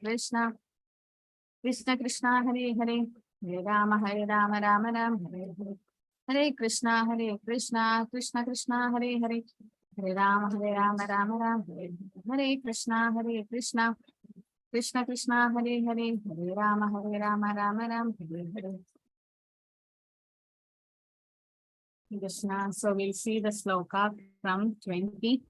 Krishna, Krishna Krishna, Hare Hare, Hare Rama, Rama Rama, Hare Hare. Hare Krishna, Krishna Krishna, Hare Hare, Hare Rama, Rama Rama, Hare Hare. Krishna, Krishna Krishna Krishna, Hare Hare, Hare Rama, Rama Rama, Hare Hare. Krishna. So we'll see the sloka from 20.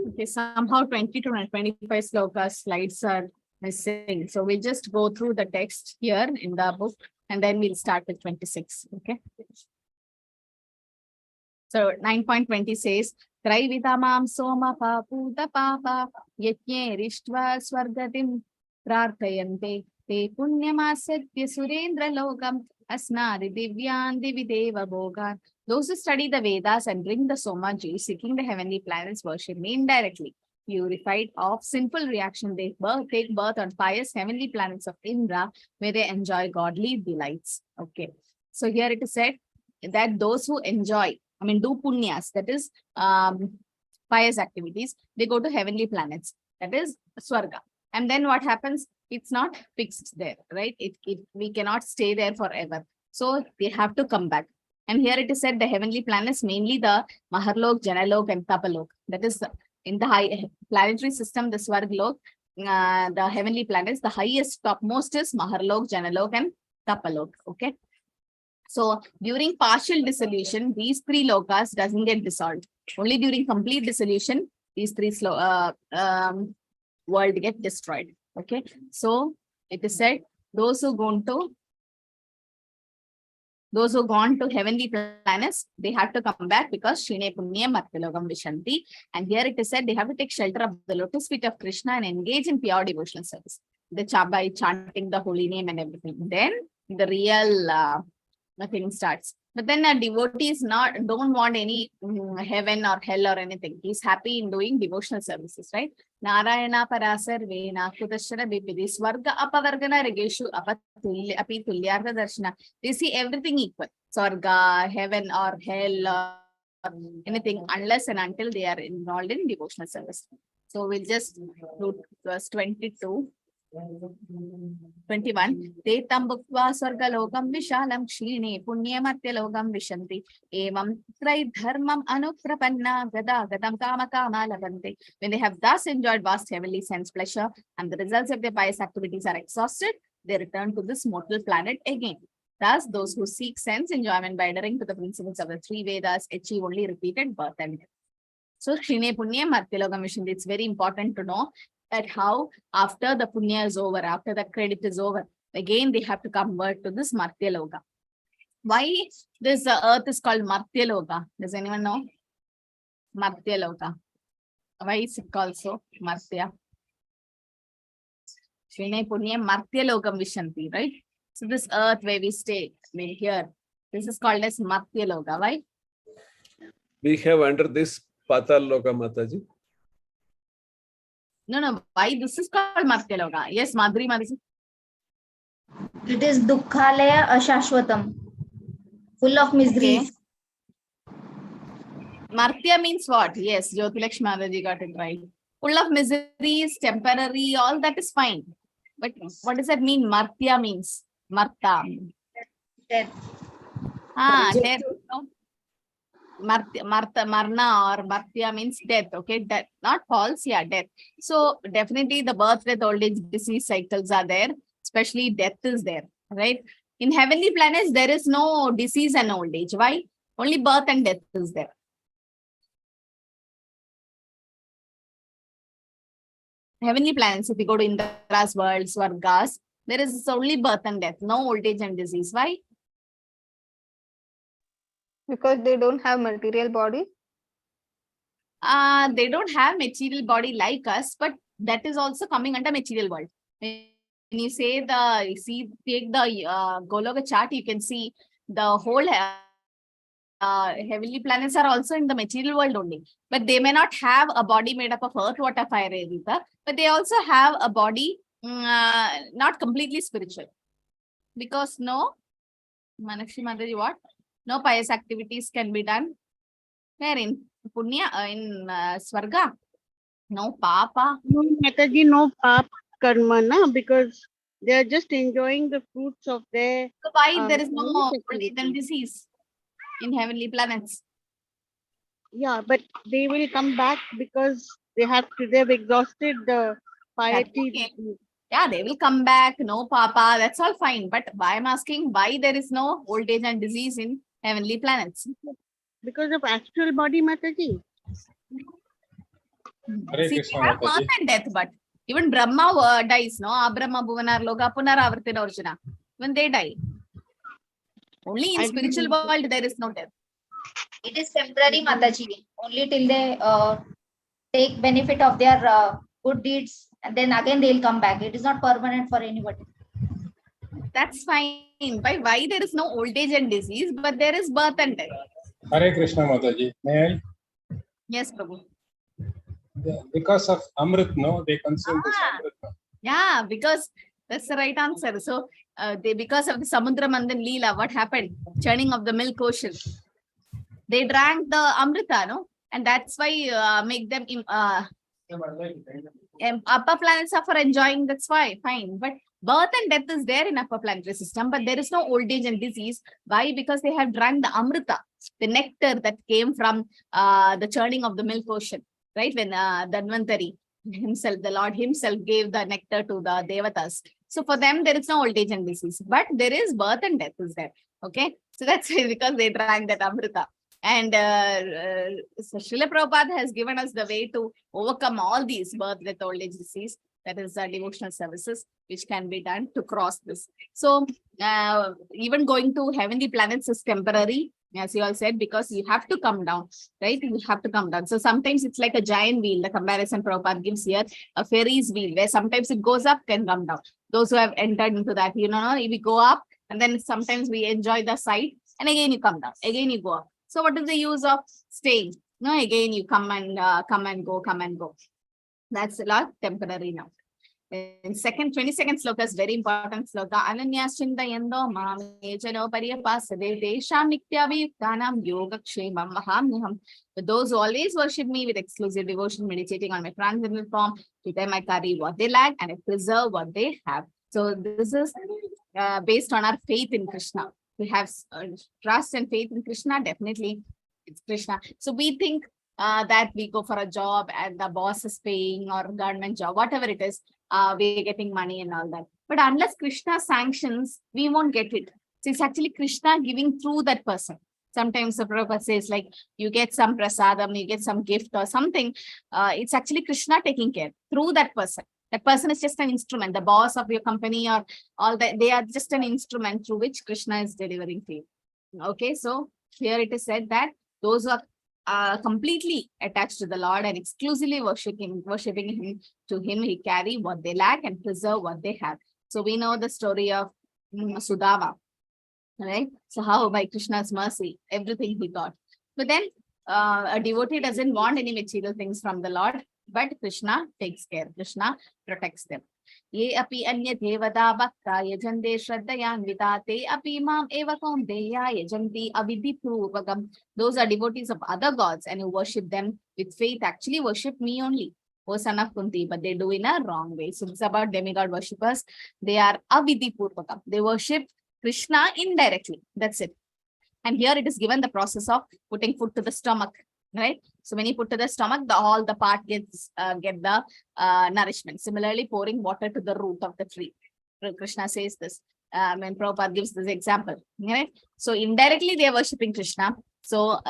Okay, somehow 20 to 25 slokas slides are missing. So we'll just go through the text here in the book and then we'll start with 26. Okay. So 9.20 says, Traivitamam soma paputa papa yajne rishtva swargatim prarthayante te punyamasatya surendra lokam asnadi divyan divideva bhogan. Those who study the Vedas and drink the Somaji, seeking the heavenly planets, worship me indirectly. Purified of sinful reaction, they take birth on pious heavenly planets of Indra, where they enjoy godly delights. Okay. So here it is said that those who enjoy, do punyas, that is pious activities, they go to heavenly planets, that is Swarga. And then what happens? It's not fixed there, right? We cannot stay there forever. So they have to come back. And here it is said the heavenly planets, mainly the Maharlok, Janalok, and Tapalok. That is in the high planetary system, the Swarglok, the heavenly planets, the highest, topmost is Maharlok, Janalok, and Tapalok. Okay. So during partial dissolution, these three lokas doesn't get dissolved. Only during complete dissolution, these three world get destroyed. Okay. So it is said those who gone to heavenly planets, they have to come back because Shine Punya Martyalogam Vishanti. And here it is said they have to take shelter of the lotus feet of Krishna and engage in pure devotional service. By chanting the holy name and everything. Then the real nothing starts. But then a devotee is don't want any heaven or hell or anything. He's happy in doing devotional services, right? Narayana Parasar Vena Kutashara Bipidi Swarga Apavargana Regeshu Api Tulyartha Darshana. They see everything equal. Swarga, heaven or hell or anything, unless and until they are involved in devotional service. So we'll just do verse 22. 21. Te tambukva swargalokam vishalam kshine punyamartyalokam vishanti evam trai dharmam anuprapanna gada gadam kama kama labante. When they have thus enjoyed vast heavenly sense pleasure and the results of their pious activities are exhausted, they return to this mortal planet again. Thus, those who seek sense enjoyment by adhering to the principles of the three Vedas achieve only repeated birth and death. So, kshine punya martyalokam vishanti. It's very important to know at how after the punya is over, after the credit is over, again they have to convert to this Martyaloka. Why this earth is called Martyaloka? Does anyone know? Martyaloka. Why is it called so? Martya. Shine punya Martyalokam Vishanti, right? So this earth where we stay, here, this is called as Martyaloka. Why? We have under this Pataloka, Mataji. No. Why this is called Martyaloka? Yes, Madhuri. It is Dukkhalaya Ashashwatam, full of miseries. Okay. Martya means what? Yes, Jyotilakshmi Mataji got it right. Full of miseries, temporary, all that is fine. But what does that mean? Martya means Marta. Death. Death. No? Marna or Martya means death. Okay, death, not false, yeah, death. So definitely the birth, death, old age, disease cycles are there, especially death is there, right? In heavenly planets, there is no disease and old age. Why? Only birth and death is there. Heavenly planets, if you go to Indra's world, Swargas, there is only birth and death, no old age and disease. Why? Because they don't have material body. They don't have material body like us, but that is also coming under material world. When you say take the Goloka chart, you can see the whole heavenly planets are also in the material world only, but they may not have a body made up of earth, water, fire, air, ether, but they also have a body not completely spiritual, because no, Manakshi Mataji, what? No pious activities can be done. Where in Punya, in Swarga? No Papa. No, Mataji, no pap karma, na, because they are just enjoying the fruits of their So why there is no pious old age and activity. disease in heavenly planets? Yeah, but they will come back because they've exhausted the piety. Okay. Yeah, they will come back. No Papa. That's all fine. But why I'm asking why there is no old age and disease in heavenly planets? Because of astral body, Mataji. Hare See, Krishna they have Mataji. birth and death, but even Brahma dies, no? Abrahma Bhuvanar Loka Punaravartina Arjuna. When they die. Only in I spiritual didn't- world there is no death. It is temporary, Mataji. Only till they take benefit of their good deeds, and then again they'll come back. It is not permanent for anybody. That's fine. Why there is no old age and disease, but there is birth and death? Hare Krishna Mataji. May I? Yes, Prabhu. Because of Amrit, no, they consume this Amrit. No? Yeah, because that's the right answer. So because of the Samudra Mandan Leela, what happened? Churning of the milk ocean. They drank the Amrita, no? And that's why make them upper planets are for enjoying, that's why, fine. But birth and death is there in upper planetary system, but there is no old age and disease. Why? Because they have drank the Amrita, the nectar that came from the churning of the milk ocean, right? When Dhanvantari himself, the Lord himself gave the nectar to the Devatas. So for them, there is no old age and disease, but there is birth and death is there. Okay. So that's why, because they drank that Amrita. And so Srila Prabhupada has given us the way to overcome all these birth, death, old age, disease. That is devotional services which can be done to cross this. So even going to heavenly planets is temporary, as you all said, because you have to come down, right? You have to come down. So sometimes it's like a giant wheel. The comparison Prabhupada gives here, a Ferris wheel, where sometimes it goes up, can come down. Those who have entered into that, we go up, and then sometimes we enjoy the sight, and again you come down, again you go up. So what is the use of staying? No, again you come and go. That's a lot temporary now. And second 22nd sloka is very important sloka. Ananyas chindayando mame jano pariyapasade desham nityaviyuktanam yogakshemam mahamyaham. But those who always worship me with exclusive devotion, meditating on my transcendental form, to them I carry what they lack and I preserve what they have. So this is based on our faith in Krishna. We have trust and faith in Krishna, definitely it's Krishna. So we think that we go for a job and the boss is paying, or government job, whatever it is, we're getting money and all that. But unless Krishna sanctions, we won't get it. So it's actually Krishna giving through that person. Sometimes the Prabhupada says, like, you get some prasadam, you get some gift or something. It's actually Krishna taking care through that person. That person is just an instrument. The boss of your company or all that, they are just an instrument through which Krishna is delivering to you. Okay, so here it is said that those who are completely attached to the Lord and exclusively worshipping him, to him he carry what they lack and preserve what they have. So we know the story of Sudama, right? So how by Krishna's mercy, everything he got. But then a devotee doesn't want any material things from the Lord, but Krishna takes care. Krishna protects them. Ye api anya devada bhakta yajante shraddhayanvita te api mam eva kaunteya yajanti avidhi purvakam. Those are devotees of other gods and who worship them with faith actually worship me only, O son of Kunti, but they do in a wrong way. So it's about demigod worshippers. They are avidhi purvakam. They worship Krishna indirectly. That's it. And here it is given the process of putting food to the stomach, right? So when you put to the stomach, all the part gets get the nourishment. Similarly, pouring water to the root of the tree. Krishna says this. When Prabhupada gives this example, right? So indirectly they are worshipping Krishna. So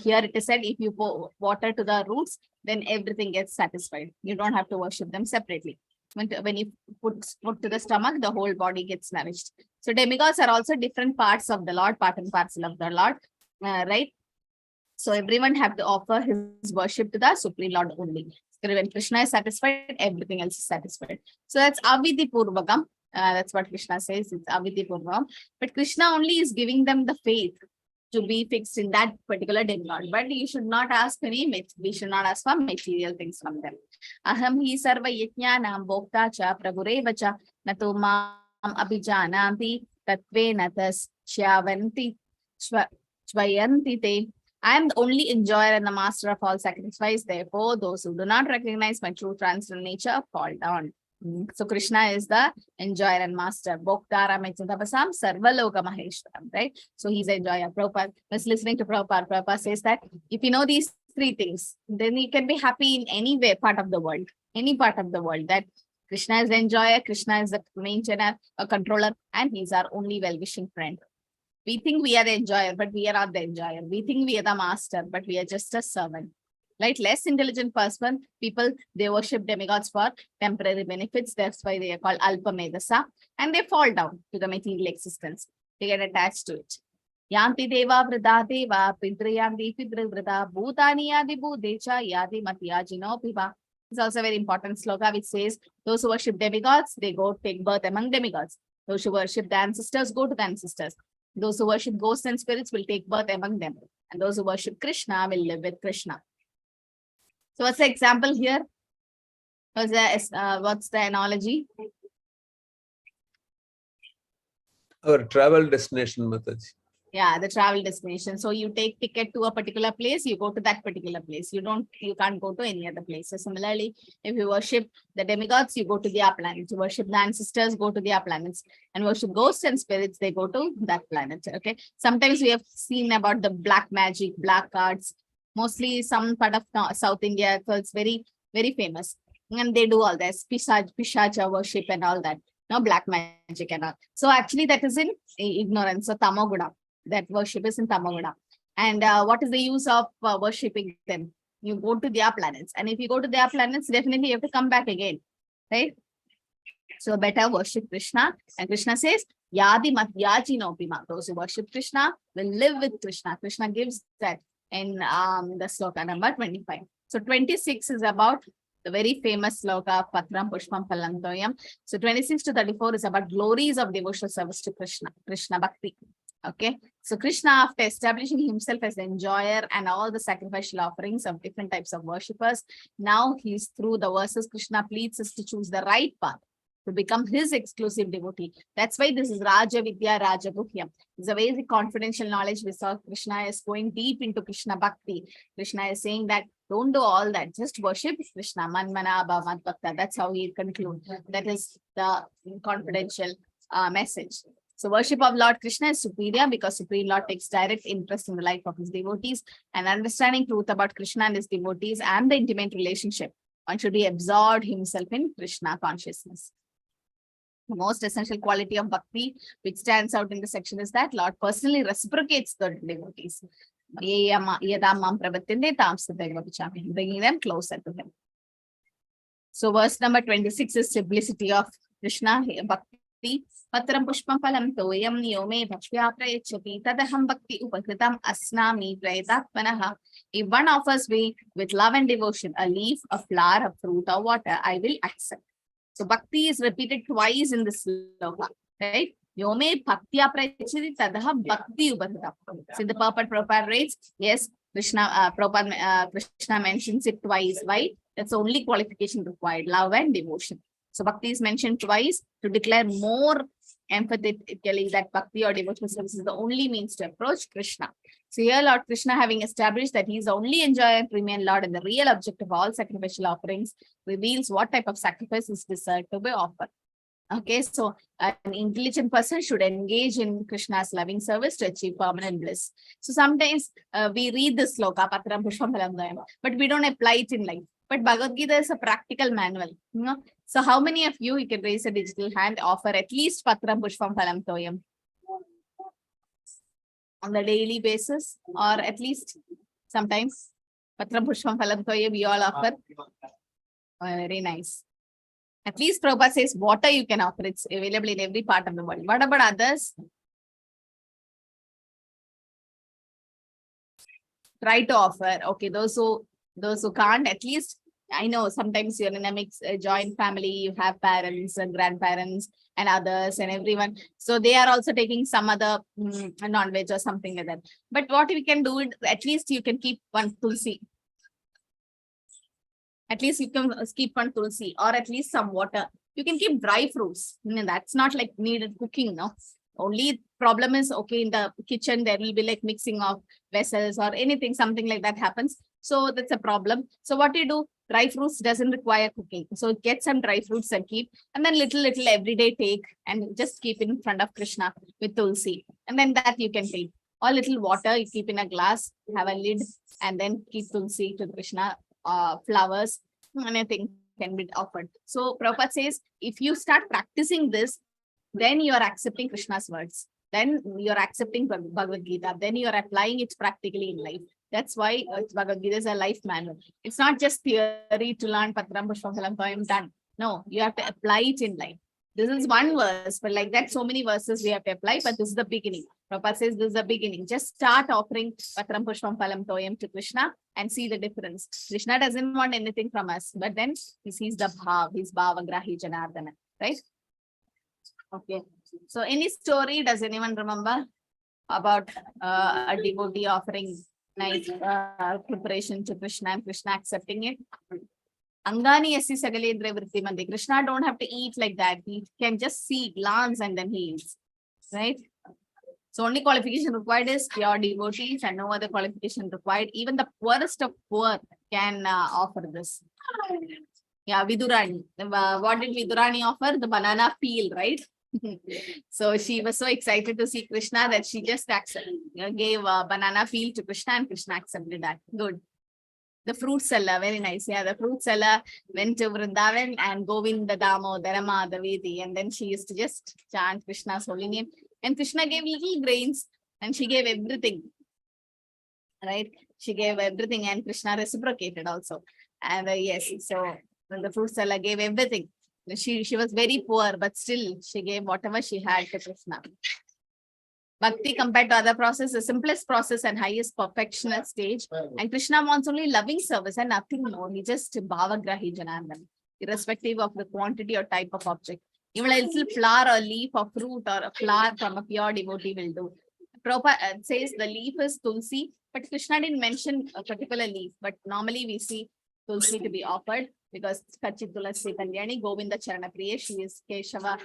here it is said, if you pour water to the roots, then everything gets satisfied. You don't have to worship them separately. When you put food to the stomach, the whole body gets nourished. So demigods are also different parts of the Lord, part and parcel of the Lord, right? So everyone have to offer his worship to the Supreme Lord only. When Krishna is satisfied, everything else is satisfied. So that's Avidhi Purvakam. That's what Krishna says. It's Avidhi Purvakam. But Krishna only is giving them the faith to be fixed in that particular demigod. But you should not ask we should not ask for material things from them. Aham hi sarva yajnanam bhokta cha prabhureva cha nato mam abhijananti tatve natas shyavanti shvayanti te. I am the only enjoyer and the master of all sacrifice. Therefore, those who do not recognize my true transcendental nature fall down. So Krishna is the enjoyer and master. Bhoktara Mechitapasam Sarvaloka Maheshwaram, right? So he's the enjoyer. Prabhupada was listening to Prabhupada. Prabhupada says that if you know these three things, then you can be happy in any way, part of the world, any part of the world. That Krishna is the enjoyer, Krishna is the maintainer, a controller, and he's our only well-wishing friend. We think we are the enjoyer, but we are not the enjoyer. We think we are the master, but we are just a servant. Like less intelligent people, they worship demigods for temporary benefits. That's why they are called Alpa Medasa, and they fall down to the material existence. They get attached to it. Yanti deva vrida deva, pidrayanti pidravrida, bhutani yadi bhudecha yadi matyajino piva. It's also a very important sloka which says, those who worship demigods, they go take birth among demigods. Those who worship the ancestors, go to the ancestors. Those who worship ghosts and spirits will take birth among them. And those who worship Krishna will live with Krishna. So what's the example here? What's the analogy? Our travel destination, Mataji. Yeah, the travel destination. So you take ticket to a particular place, you go to that particular place. You can't go to any other place. So similarly, if you worship the demigods, you go to their planets. You worship the ancestors, go to their planets. And worship ghosts and spirits, they go to that planet. Okay. Sometimes we have seen about the black magic, black arts, mostly some part of South India. So it's very, very famous. And they do all this, Pishacha worship and all that. No, black magic and all. So actually that is in ignorance. So Tamaguda. That worship is in Tamaguda. And what is the use of worshipping them? You go to their planets. And if you go to their planets, definitely you have to come back again. Right? So better worship Krishna. And Krishna says, Yadi matyaji no pima. Those who worship Krishna will live with Krishna. Krishna gives that in the sloka number 25. So 26 is about the very famous sloka of Patram Pushpam Palantoyam. So 26 to 34 is about glories of devotional service to Krishna, Krishna Bhakti. Okay, so Krishna, after establishing himself as the enjoyer and all the sacrificial offerings of different types of worshippers, now he's through the verses, Krishna pleads us to choose the right path to become his exclusive devotee. That's why this is Raja Vidya Raja Guhyam. It's a very confidential knowledge. We saw Krishna is going deep into Krishna Bhakti. Krishna is saying that don't do all that, just worship Krishna. Manmana Bhavat Bhakta. That's how he concludes. That is the confidential message. So worship of Lord Krishna is superior because Supreme Lord takes direct interest in the life of his devotees, and understanding truth about Krishna and his devotees and the intimate relationship, one should be absorbed himself in Krishna consciousness. The most essential quality of Bhakti which stands out in the section is that Lord personally reciprocates the devotees, bringing them closer to him. So verse number 26 is simplicity of Krishna, Bhakti. Patram pushpam palam toyam niyome bhaksya prayachati tadaham bhakti upakritam asnami prayatatmanaha. If one offers me with love and devotion a leaf, a flower, a fruit, or water, I will accept. So bhakti is repeated twice in this sloka, right? Yome bhaktya prayachati tadaham bhakti upakritam. So in the Prabhupada writes, yes, Krishna mentions it twice. Why? That's the only qualification required, love and devotion. So bhakti is mentioned twice to declare more emphatically that bhakti or devotional service is the only means to approach Krishna. So here Lord Krishna, having established that he is the only enjoyer and premier Lord and the real object of all sacrificial offerings, reveals what type of sacrifice is deserved to be offered. Okay, so an intelligent person should engage in Krishna's loving service to achieve permanent bliss. So sometimes we read this sloka, Patram Pushpam Palam, but we don't apply it in life. But Bhagavad Gita is a practical manual. So how many of you can raise a digital hand, offer at least Patram Pushpam Phalam Toyam on the daily basis, or at least sometimes Patram Pushpam Phalam Toyam we all offer? Very nice. At least Prabhupada says water you can offer. It's available in every part of the world. What about others? Try to offer. Okay, those who can't, at least I know sometimes you're in a mixed joint family, you have parents and grandparents and others and everyone. So they are also taking some other non-veg or something like that. But what we can do, at least you can keep one tulsi. At least you can keep one tulsi or at least some water. You can keep dry fruits. That's not like needed cooking, no. Only problem is, okay, in the kitchen, there will be like mixing of vessels or anything, something like that happens. So that's a problem. So what you do, dry fruits doesn't require cooking. So get some dry fruits and keep, and then little every day take and just keep in front of Krishna with tulsi. And then that you can take. Or little water, you keep in a glass, have a lid, and then keep tulsi to Krishna, flowers, anything can be offered. So Prabhupada says, if you start practicing this, then you are accepting Krishna's words. Then you are accepting Bhagavad Gita. Then you are applying it practically in life. That's why Bhagavad Gita is a life manual. It's not just theory to learn Patram Pushpam Phalam Toyam done. No, you have to apply it in life. This is one verse, but like that, so many verses we have to apply, but this is the beginning. Prabhupada says this is the beginning. Just start offering Patram Pushpam Phalam Toyam to Krishna and see the difference. Krishna doesn't want anything from us, but then he sees the bhav, his bhavagrahi Janardana, right? Okay. So any story, does anyone remember about a devotee offering nice preparation to Krishna and Krishna accepting it? Angani yasi sagalendra vritti mande. Krishna don't have to eat like that. He can just see, glance, and then he eats. Right? So only qualification required is pure devotees and no other qualification required. Even the poorest of poor can offer this. Yeah, Vidurani. What did Vidurani offer? The banana peel, right? So she was so excited to see Krishna that she just gave a banana peel to Krishna and Krishna accepted that. Good. The fruit seller, very nice. Yeah, the fruit seller went to Vrindavan and Govinda Damodara Madhavidi, and then she used to just chant Krishna's holy name. And Krishna gave little grains and she gave everything. Right? She gave everything and Krishna reciprocated also. And yes, so when the fruit seller gave everything. She was very poor, but still she gave whatever she had to Krishna. Bhakti compared to other process, the simplest process and highest perfectional stage. And Krishna wants only loving service and nothing more. He just bhavagrahi Janardana, irrespective of the quantity or type of object. Even a little flower or leaf or fruit or a flower from a pure devotee will do. Prabhupada says the leaf is tulsi, but Krishna didn't mention a particular leaf. But normally we see tulsi to be offered because Kachit Tulasi Kalyani, Govinda Charana Priya, she is Keshava,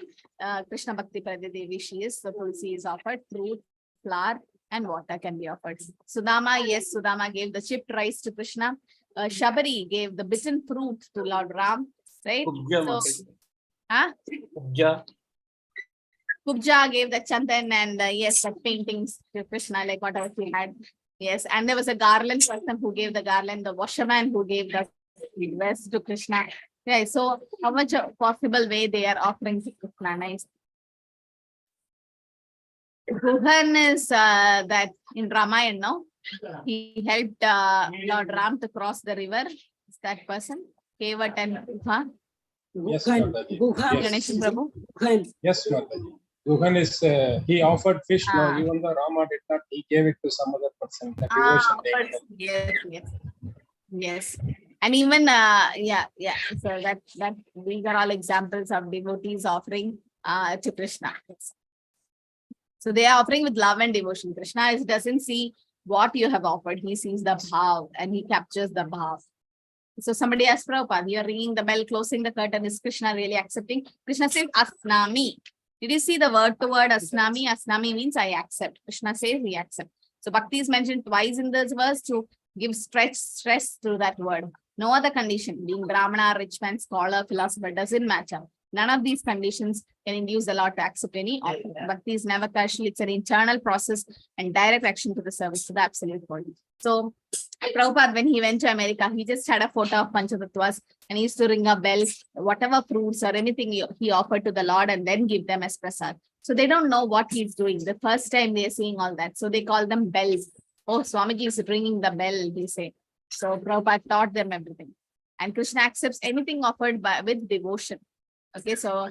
Krishna Bhakti Pradadevi, she is. So tulsi is offered, fruit, flower, and water can be offered. Sudama, yes, Sudama gave the chipped rice to Krishna. Shabari gave the bitten fruit to Lord Ram, right? Kubja gave the chandan and yes, the paintings to Krishna, like whatever he had. Yes, and there was a garland person who gave the garland, the washerman who gave the dress to Krishna. Yeah, so how much a possible way they are offering to Krishna? Nice. Guhan is that in Ramayana, no? He helped Lord Ram to cross the river. Is that person? Kevat and Guha. Yes, Mataji. Ganesh Prabhu. Yes, Mataji. Guhan is, he offered fish, no, even though Rama did not, he gave it to some other person. The devotion Yes. And even, so that these are all examples of devotees offering to Krishna. So they are offering with love and devotion. Krishna doesn't see what you have offered. He sees the bhav and he captures the bhav. So somebody asked Prabhupada, you're ringing the bell, closing the curtain. Is Krishna really accepting? Krishna says, Asnami. Did you see the word to word Asnami? Asnami means I accept. Krishna says we accept. So Bhakti is mentioned twice in this verse to give stress to that word. No other condition, being Brahmana, rich man, scholar, philosopher, doesn't matter. None of these conditions can induce the Lord to accept any offer. Bhakti is never casual. It's an internal process and direct action to the service to the absolute body. So Prabhupada, when he went to America, he just had a photo of Panchatatvas and he used to ring a bell, whatever fruits or anything he offered to the Lord and then give them as prasad. So they don't know what he's doing. The first time they're seeing all that. So they call them bells. Oh, Swamiji is ringing the bell, they say. So Prabhupada taught them everything. And Krishna accepts anything offered with devotion. Okay, so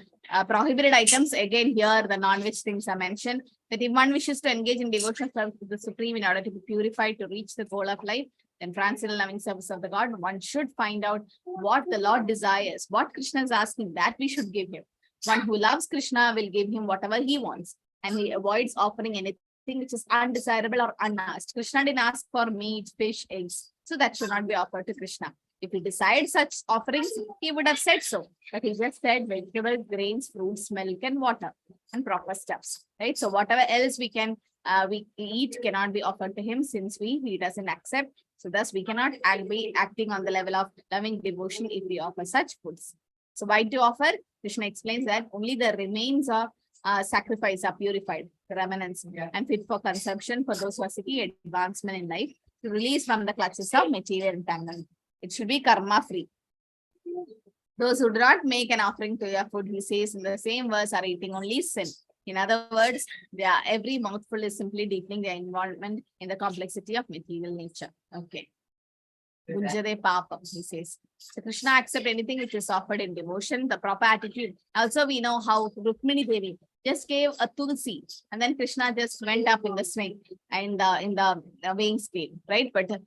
prohibited items, again here the non-veg things are mentioned, that if one wishes to engage in devotional service to the Supreme in order to be purified to reach the goal of life, then transcendental loving service of the God, one should find out what the Lord desires, what Krishna is asking, that we should give him. One who loves Krishna will give him whatever he wants, and he avoids offering anything which is undesirable or unasked. Krishna didn't ask for meat, fish, eggs, so that should not be offered to Krishna. If he decides such offerings, he would have said so. But he just said vegetables, grains, fruits, milk, and water, and proper stuffs. Right? So whatever else we eat cannot be offered to him, since he doesn't accept. So thus we cannot be acting on the level of loving devotion if we offer such foods. So why to offer? Krishna explains that only the remains of sacrifice are purified, the remnants, and fit for consumption for those who are seeking advancement in life, to release from the clutches of material entanglement. It should be karma free. Those who do not make an offering to your food, he says in the same verse, are eating only sin. In other words, every mouthful is simply deepening their involvement in the complexity of material nature. Okay. Bunjare Papa, he says. So Krishna accepts anything which is offered in devotion, the proper attitude. Also, we know how Rukmini Devi just gave a tulsi, and then Krishna just went up in the swing and in the weighing scale, right? But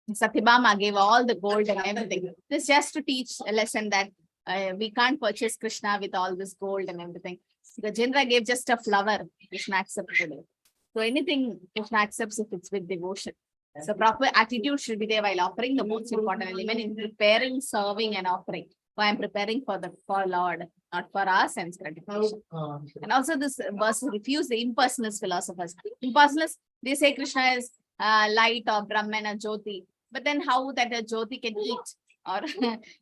Satyabhama gave all the gold and everything. This just to teach a lesson that we can't purchase Krishna with all this gold and everything. Gajendra gave just a flower, Krishna accepted it. So anything Krishna accepts if it's with devotion. So proper attitude should be there while offering, the most important element in preparing, serving, and offering. So I am preparing for Lord, not for our sense gratification. And also this verse refutes the impersonalist philosophers. Impersonalists, they say Krishna is light or Brahman or Jyoti. But then how that a Jyoti can eat or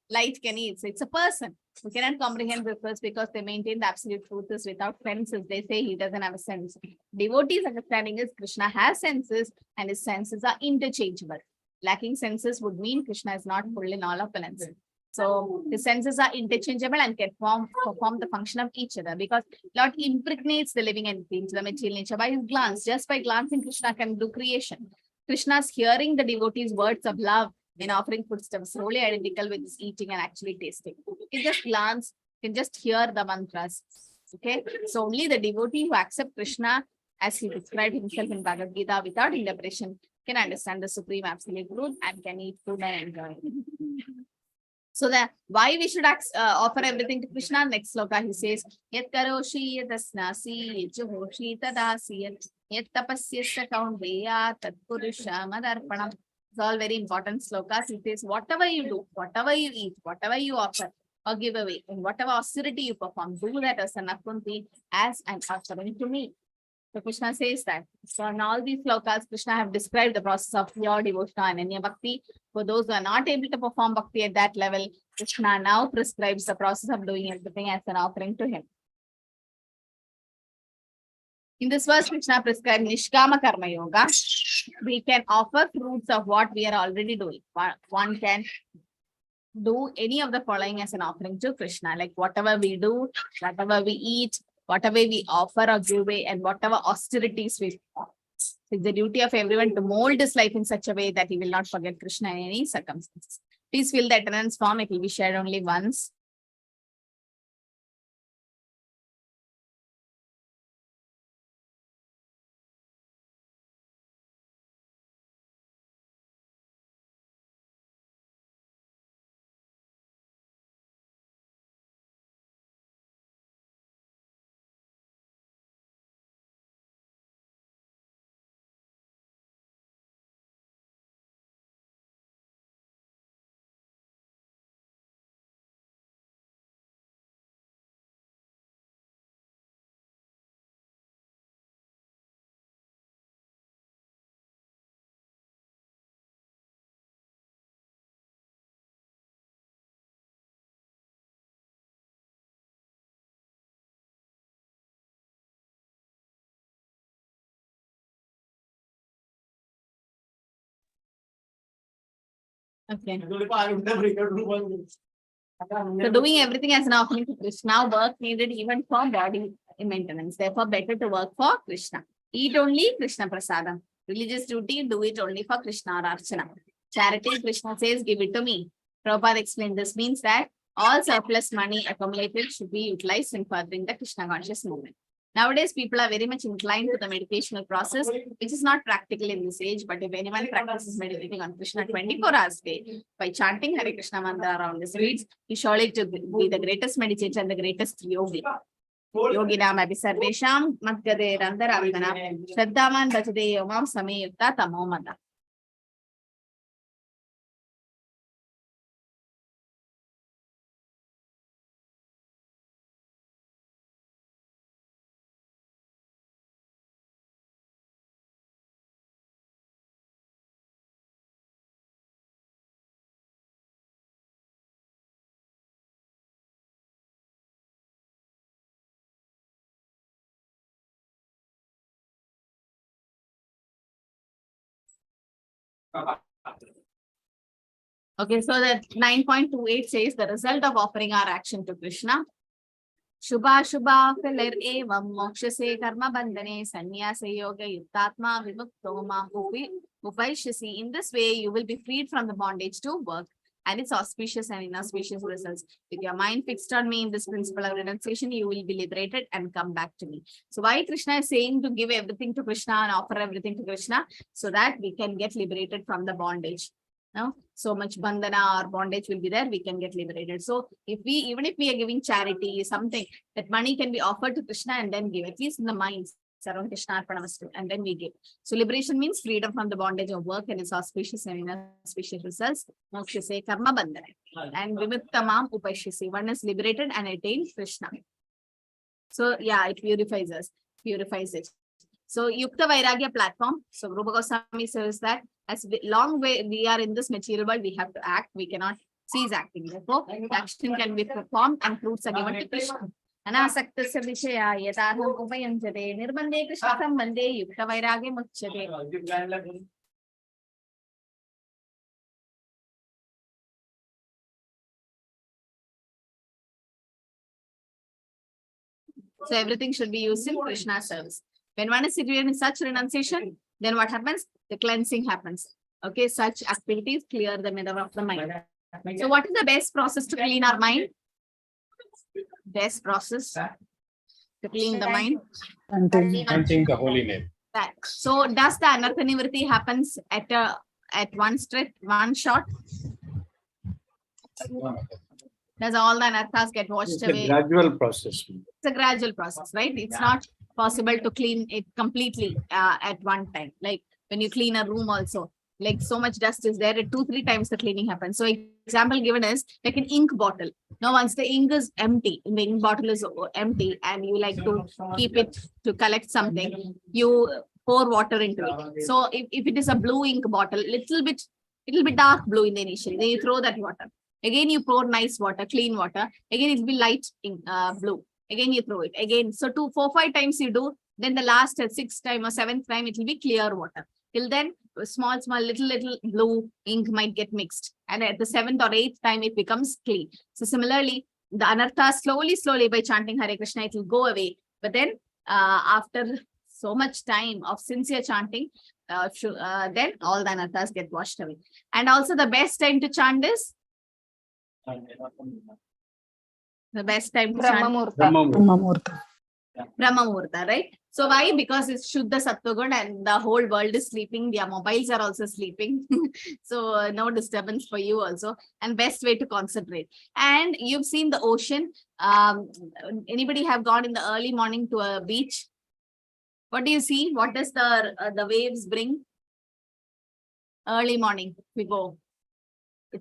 light can eat? So it's a person. We cannot comprehend this verse because they maintain the absolute truth is without senses. They say he doesn't have a sense. Devotees' understanding is Krishna has senses and his senses are interchangeable. Lacking senses would mean Krishna is not full in all opulence. So his senses are interchangeable and can perform the function of each other, because Lord impregnates the living entity into the material nature by his glance. Just by glancing, Krishna can do creation. Krishna's hearing the devotees' words of love in offering foodstuffs is wholly identical with his eating and actually tasting. You can just glance, you can just hear the mantras. Okay, so only the devotee who accepts Krishna as he described himself in Bhagavad Gita without interpretation can understand the supreme absolute truth and can eat food and enjoy it. So that why we should offer everything to Krishna. Next sloka he says, Yat karoshi yat asnasi yat juhoshi tadasi yat tapasyasya kaundeya tat purusha madarpanam. It's all very important slokas. He says, whatever you do, whatever you eat, whatever you offer or give away, and whatever austerity you perform, do that as an Akunti, as an offering to me. So Krishna says that. So in all these slokas, Krishna have described the process of pure devotion and Ananya Bhakti. For those who are not able to perform Bhakti at that level, Krishna now prescribes the process of doing everything as an offering to him. In this verse, Krishna prescribed Nishkama Karma Yoga. We can offer fruits of what we are already doing. One can do any of the following as an offering to Krishna, like whatever we do, whatever we eat, whatever we offer or give away, and whatever austerities we perform. It's the duty of everyone to mold his life in such a way that he will not forget Krishna in any circumstances. Please fill the attendance form. It will be shared only once. Okay. So doing everything as an offering to Krishna, work needed even for body maintenance. Therefore, better to work for Krishna. Eat only Krishna Prasadam. Religious duty, do it only for Krishna or Archana. Charity, Krishna says, give it to me. Prabhupada explained this means that all surplus money accumulated should be utilized in furthering the Krishna conscious movement. Nowadays, people are very much inclined to the meditational process, which is not practical in this age. But if anyone practices meditating on Krishna 24 hours a day by chanting Hare Krishna mantra around the streets, he surely to be the greatest meditator and the greatest yogi. Yoginam api sarvesham madhyade randaravana shraddhavan bhajate yomam sameyukta tamomada. Okay, so that 9.28 says the result of offering our action to Krishna. Shubha Shubha Filir Evam Mokshase Karma Bandhane Sannyasa Yoga Yuttatma Vimukto Mam Upaishasi. In this way, you will be freed from the bondage to work and its auspicious and inauspicious results. With your mind fixed on me in this principle of renunciation, you will be liberated and come back to me. So why Krishna is saying to give everything to Krishna and offer everything to Krishna, so that we can get liberated from the bondage. No, so much bandhana or bondage will be there, we can get liberated. So if we, even if we are giving charity, something, that money can be offered to Krishna and then give, at least in the mind, Sarvam Krishna Arpanamastu, and then we give. So liberation means freedom from the bondage of work and its auspicious and inauspicious results. Mokshase karma bandhana. And vimittamam upashisi. One is liberated and attains Krishna. So yeah, it purifies us, purifies it. So Yukta Vairagya platform. So Rupa Goswami says that as long way we are in this material world, we have to act. We cannot cease acting. Therefore, action can be performed and fruits are given to Krishna. Anasaktasya vishaya yataham upayanjate nirbandhe Krishna sambandhe yukta vairagya muchyate. So everything should be used in Krishna's service. When one is situated in such renunciation, then what happens? The cleansing happens. Okay, such activities clear the mirror of the mind. So what is the best process to clean our mind? Best process to clean the mind? Chanting the holy name. That. So does the anartha nivritti happens at one stretch, one shot? Does all the anarthas get washed away? It's a gradual process. It's a gradual process, right? It's not possible to clean it completely at one time. Like when you clean a room also, like so much dust is there, 2-3 times the cleaning happens. So example given is like an ink bottle. Now once the ink is empty, the ink bottle is empty and you like to keep it to collect something, you pour water into it. So if it is a blue ink bottle, little bit dark blue in the initial, then you throw that water. Again, you pour nice water, clean water. Again, it will be light blue. Again, you throw it. Again, so 2, 4, 5 times you do. Then the last 6th time or 7th time, it will be clear water. Till then, small, little blue ink might get mixed. And at the 7th or 8th time, it becomes clean. So similarly, the anartha slowly by chanting Hare Krishna, it will go away. But then after so much time of sincere chanting, then all the anarthas get washed away. And also the best time to chant is? The best time to chant? Brahmamurta. Brahmamurta, right? So why? Because it's Shuddha Sattva Guna and the whole world is sleeping. Their mobiles are also sleeping. So no disturbance for you also. And best way to concentrate. And you've seen the ocean. Anybody have gone in the early morning to a beach? What do you see? What does the waves bring? Early morning, we go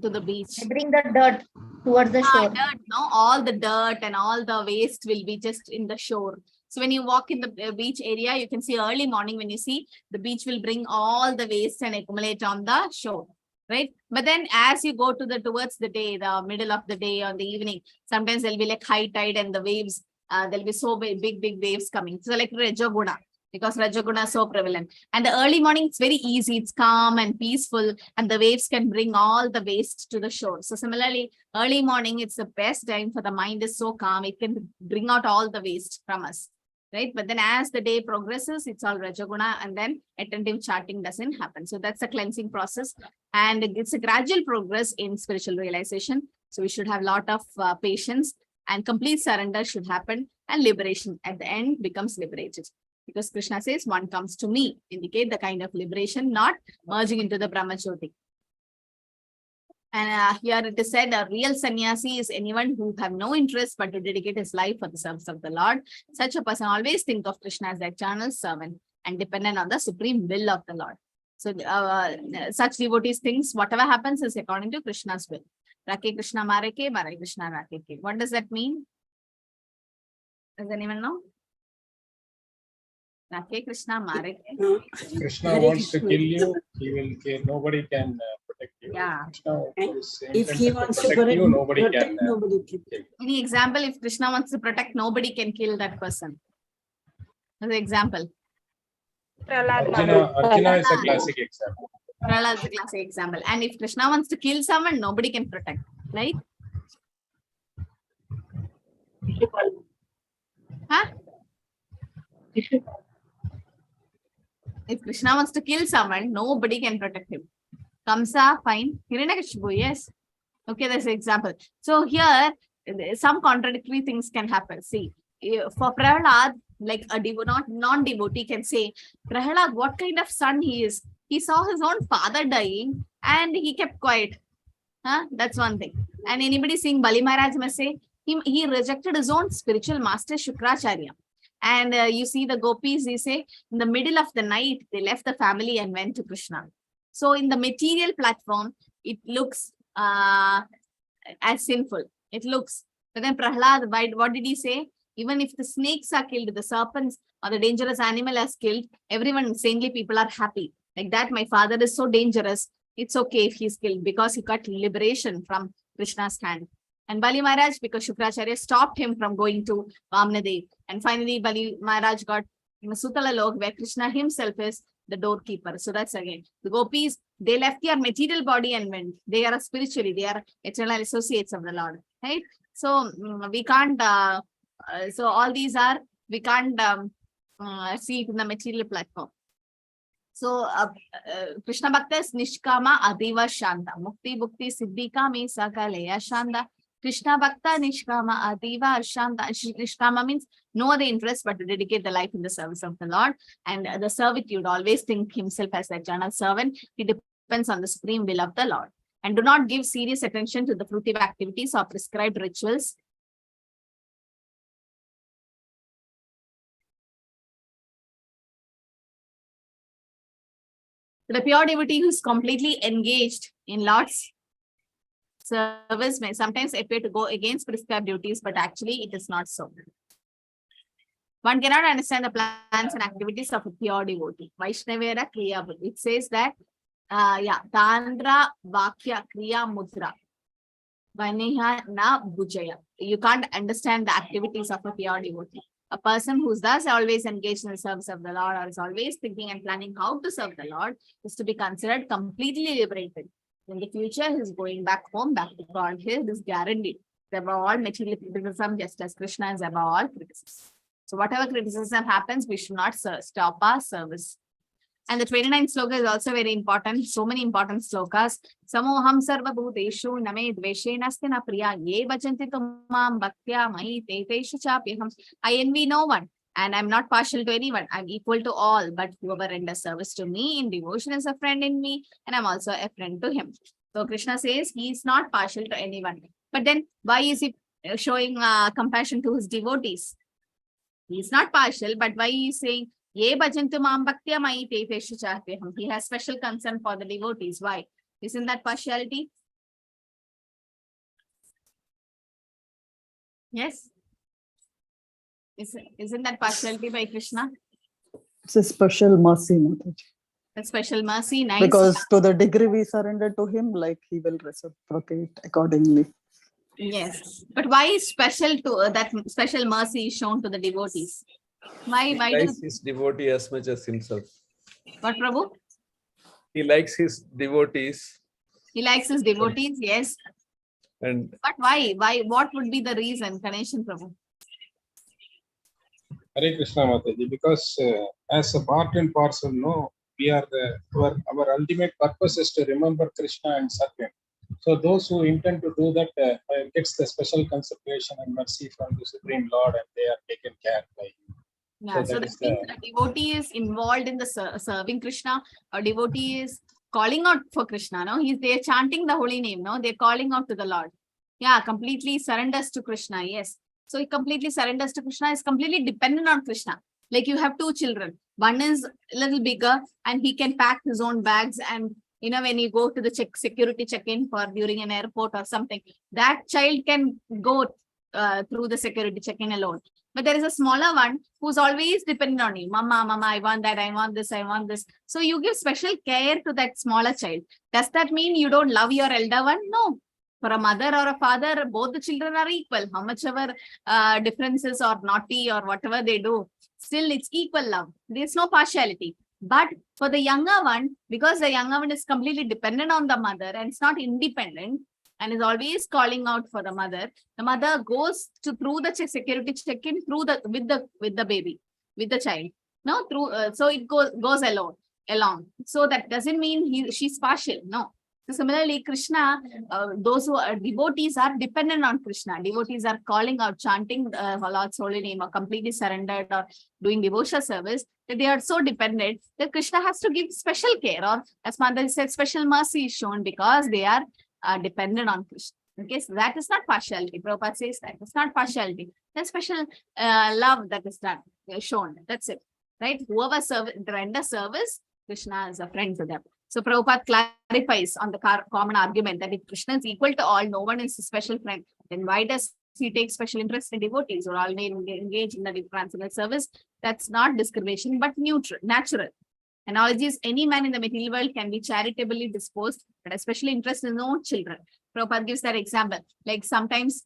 to the beach. They bring the dirt towards the shore. Dirt, no? All the dirt and all the waste will be just in the shore. So when you walk in the beach area, you can see early morning when you see the beach will bring all the waste and accumulate on the shore, right? But then as you go to towards the day, the middle of the day or the evening, sometimes there'll be like high tide and the waves, there'll be so big waves coming. So like Rajaguna, because Rajaguna is so prevalent. And the early morning, it's very easy, it's calm and peaceful, and the waves can bring all the waste to the shore. So similarly, early morning, it's the best time for the mind is so calm, it can bring out all the waste from us. Right? But then as the day progresses, it's all Rajaguna and then attentive chanting doesn't happen. So that's a cleansing process and it's a gradual progress in spiritual realization. So we should have a lot of patience and complete surrender should happen, and liberation at the end becomes liberated. Because Krishna says, one comes to me, indicate the kind of liberation, not merging into the Brahmajyoti. And here it is said, a real sannyasi is anyone who have no interest but to dedicate his life for the service of the Lord. Such a person always think of Krishna as the eternal servant and dependent on the supreme will of the Lord. So such devotees thinks whatever happens is according to Krishna's will. Rake Krishna Mareke, Mare Krishna Rakeke. What does that mean? Does anyone know? Rake Krishna Mareke. Krishna wants to kill you, he will kill. Nobody can protect you. Yeah. Krishna is If he intended wants to to protect you, nobody protect, can. nobody can. Any example, if Krishna wants to protect, nobody can kill that person. As an example. Arjuna is a classic example. Prahlad is a classic example. And if Krishna wants to kill someone, nobody can protect, right? Huh? If Krishna wants to kill someone, nobody can protect him. Kamsa, fine. Hiranyakashipu, yes. Okay, that's an example. So here, some contradictory things can happen. See, for Prahlad, like a non-devotee can say, Prahlad, what kind of son he is? He saw his own father dying and he kept quiet. Huh? That's one thing. And anybody seeing Bali Maharaj must say, he rejected his own spiritual master Shukracharya. And you see the gopis, they say, in the middle of the night, they left the family and went to Krishna. So in the material platform, it looks as sinful. It looks. But then Prahlad, what did he say? Even if the snakes are killed, the serpents or the dangerous animal is killed, everyone, saintly people are happy. Like that, my father is so dangerous. It's okay if he's killed because he got liberation from Krishna's hand. And Bali Maharaj, because Shukracharya stopped him from going to Vamnadev. And finally, Bali Maharaj got in a Sutala Lok where Krishna himself is the doorkeeper. So that's again, the gopis, they left their material body and went. They are spiritually, they are eternal associates of the Lord, right? So we can't, so all these are, we can't see it in the material platform. So Krishna Bhakta is Nishkama Adiva Shanta. Mukti Bhukti Siddhi Kami Sakaleya Shanta. Krishna Bhakta Nishkama Adiva Shanta. Nishkama means no other interest but to dedicate the life in the service of the Lord. And the servitude, always think himself as the eternal servant. He depends on the supreme will of the Lord. And do not give serious attention to the fruitive activities or prescribed rituals. The pure devotee who is completely engaged in Lord's service may sometimes appear to go against prescribed duties, but actually it is not so. One cannot understand the plans and activities of a pure devotee. Vaishnavera Kriya. It says that, Tandra Vakya Kriya Mudra. Vaniha na Bujaya. You can't understand the activities of a pure devotee. A person who's thus always engaged in the service of the Lord or is always thinking and planning how to serve the Lord is to be considered completely liberated. In the future, he's going back home, back to God. Here, this guaranteed. They above all material criticism, just as Krishna is above all criticism. So whatever criticism happens, we should not stop our service. And the 29th sloka is also very important. So many important slokas. Samoham sarva bhuteshu name dveshe nastina priya ye bhajanti tumam bhaktya mai teteshu chapyaham. I envy no one and I'm not partial to anyone. I'm equal to all, but whoever renders service to me in devotion is a friend in me and I'm also a friend to him. So Krishna says he is not partial to anyone. But then why is he showing compassion to his devotees? He is not partial, but why he is saying Ye bhajantu mam bhaktya mai teteshu chapyaham. He has special concern for the devotees. Why? Isn't that partiality? Yes? Isn't that partiality by Krishna? It's a special mercy, Mataji. A special mercy, nice. Because to the degree we surrender to him, like he will reciprocate accordingly. Yes. But why is special to that special mercy is shown to the devotees? Why He likes his devotee as much as himself. What, Prabhu? He likes his devotees. He likes his devotees, yes. And But why? Why? What would be the reason, Ganeshan Prabhu? Hare Krishna Mataji, because as a part and parcel, no, we are our ultimate purpose is to remember Krishna and serve him. So those who intend to do that gets the special consideration and mercy from the Supreme Lord, and they are taken care by Him. Yeah, so that that is means a devotee is involved in the serving Krishna. A devotee is calling out for Krishna. No, they're chanting the holy name. No, they're calling out to the Lord. Yeah, completely surrenders to Krishna. Yes. So he completely surrenders to Krishna, is completely dependent on Krishna. Like you have two children. One is a little bigger and he can pack his own bags. And when you go to the security check-in for during an airport or something, that child can go through the security check-in alone. But there is a smaller one who's always dependent on you. Mama, I want that, I want this, I want this. So you give special care to that smaller child. Does that mean you don't love your elder one? No. For a mother or a father, both the children are equal. How much ever differences or naughty or whatever they do, still it's equal love. There's no partiality. But for the younger one, because the younger one is completely dependent on the mother and it's not independent and is always calling out for the mother goes through the security check-in with the baby, with the child. No, so it goes along. So that doesn't mean she's partial. No. So similarly, Krishna, those who are devotees are dependent on Krishna. Devotees are calling out, chanting Lord's holy name, or completely surrendered, or doing devotional service. That they are so dependent that Krishna has to give special care, or as Mother said, special mercy is shown because they are dependent on Krishna. Okay, so that is not partiality. Prabhupada says that it's not partiality. There's special love that is done, shown. That's it, right? Whoever renders service, Krishna is a friend to them. So Prabhupada clarifies on the common argument that if Krishna is equal to all, no one is a special friend, then why does he take special interest in devotees who are all engaged in the transcendental service? That's not discrimination, but natural. Analogy is any man in the material world can be charitably disposed, but especially interested in his own children. Prabhupada gives that example. Like sometimes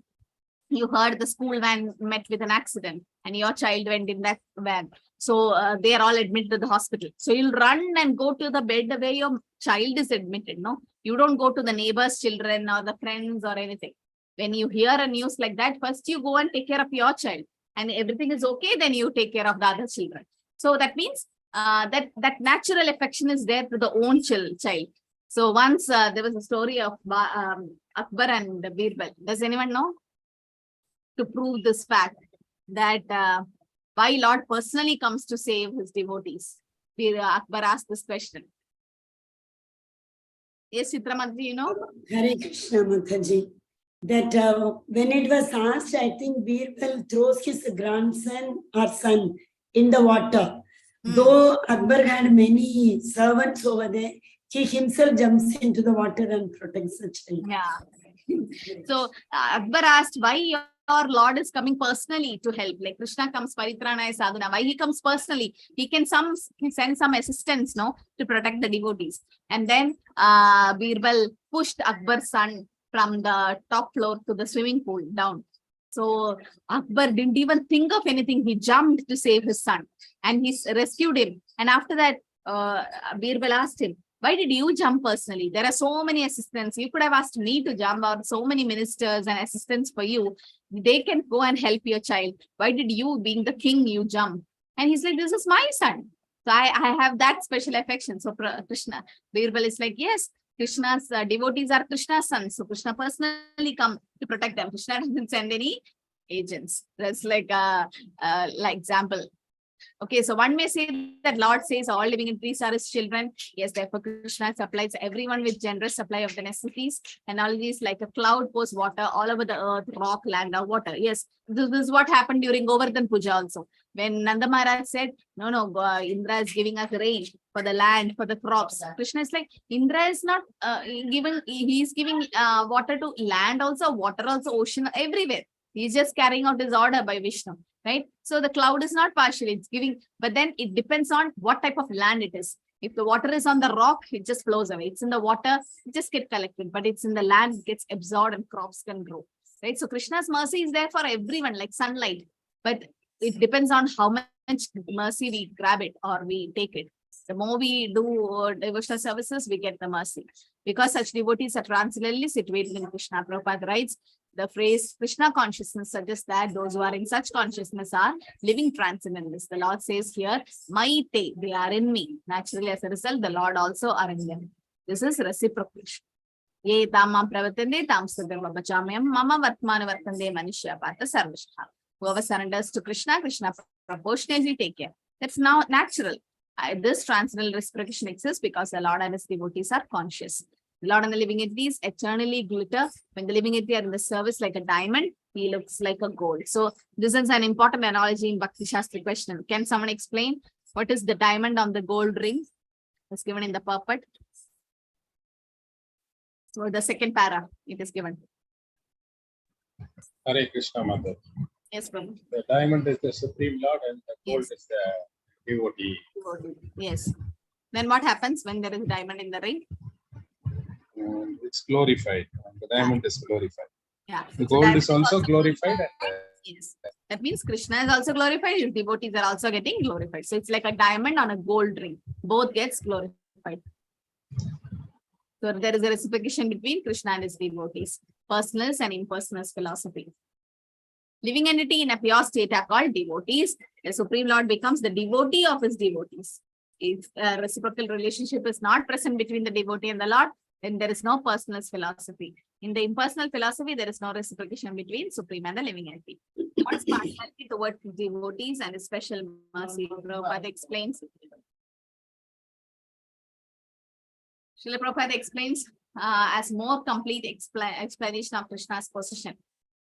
you heard the school van met with an accident and your child went in that van. So they are all admitted to the hospital. So you'll run and go to the bed where your child is admitted. No, you don't go to the neighbor's children or the friends or anything. When you hear a news like that, first you go and take care of your child, and everything is okay, then you take care of the other children. So that means that natural affection is there to the own child. So once there was a story of Akbar and Birbal. Does anyone know? To prove this fact that why Lord personally comes to save his devotees. Akbar asked this question. Yes, Chitra Mataji, you know? Hare Krishna Mataji. That when it was asked, I think Birbal throws his grandson or son in the water. Though Akbar had many servants over there, he himself jumps into the water and protects the child. Yeah. So Akbar asked why your Lord is coming personally to help. Like Krishna comes paritranaya sadhana. Why he comes personally? He can send some assistance, no, to protect the devotees. And then Birbal pushed Akbar's son from the top floor to the swimming pool down. So Akbar didn't even think of anything. He jumped to save his son and he rescued him. And after that, Birbal asked him, why did you jump personally? There are so many assistants. You could have asked me to jump, or so many ministers and assistants for you. They can go and help your child. Why did you, being the king, you jump? And he's like, this is my son. So I have that special affection. So Krishna, Birbal is like, yes, Krishna's devotees are Krishna's sons. So Krishna personally come to protect them. Krishna doesn't send any agents. That's like example. Okay, so one may say that Lord says all living entities are his children. Yes, therefore Krishna supplies everyone with generous supply of the necessities. Analogy is like a cloud pours water all over the earth, rock, land, or water. Yes, this is what happened during Govardhan Puja also. When Nanda Maharaj said, no, Indra is giving us rain for the land, for the crops. Krishna is like, Indra is not he's giving water to land also, water also, ocean, everywhere. He's just carrying out his order by Vishnu. Right? So the cloud is not partial, it's giving, but then it depends on what type of land it is. If the water is on the rock, it just flows away. It's in the water, it just gets collected, but it's in the land, it gets absorbed and crops can grow. Right? So Krishna's mercy is there for everyone, like sunlight, but it depends on how much mercy we grab it or we take it. The more we do devotional services, we get the mercy. Because such devotees are transcendently situated in Krishna. Prabhupada writes, the phrase Krishna consciousness suggests that those who are in such consciousness are living transcendentalists. The Lord says here, Maite, they are in me. Naturally, as a result, the Lord also are in them. This is reciprocation. Ye tamam pravatande tam sudhava bachamyam mama vartmana vartande manishya pata sarvashta. Whoever surrenders to Krishna, Krishna proportionately take care. That's now natural. This transcendental reciprocation exists because the Lord and his devotees are conscious. The Lord and the living entities eternally glitter. When the living entity are in the service like a diamond, he looks like a gold. So this is an important analogy in Bhakti Shastri question. Can someone explain what is the diamond on the gold ring? It's given in the purport. So the second para, it is given. Hare Krishna Mother. Yes, Prabhu. The diamond is the Supreme Lord and the gold Yes. is the devotee. Yes. Then what happens when there is diamond in the ring? It's glorified. The diamond is glorified. Yeah. The So gold diamond is also glorified. And, yes. That means Krishna is also glorified. His devotees are also getting glorified. So it's like a diamond on a gold ring. Both gets glorified. So there is a reciprocation between Krishna and his devotees. Personals and impersonals philosophy. Living entity in a pure state are called devotees. The Supreme Lord becomes the devotee of his devotees. If a reciprocal relationship is not present between the devotee and the Lord, then there is no personals philosophy. In the impersonal philosophy, there is no reciprocation between Supreme and the living entity. What is partiality towards devotees and a special mercy? Prabhupada explains. Srila Prabhupada explains as more complete explanation of Krishna's position.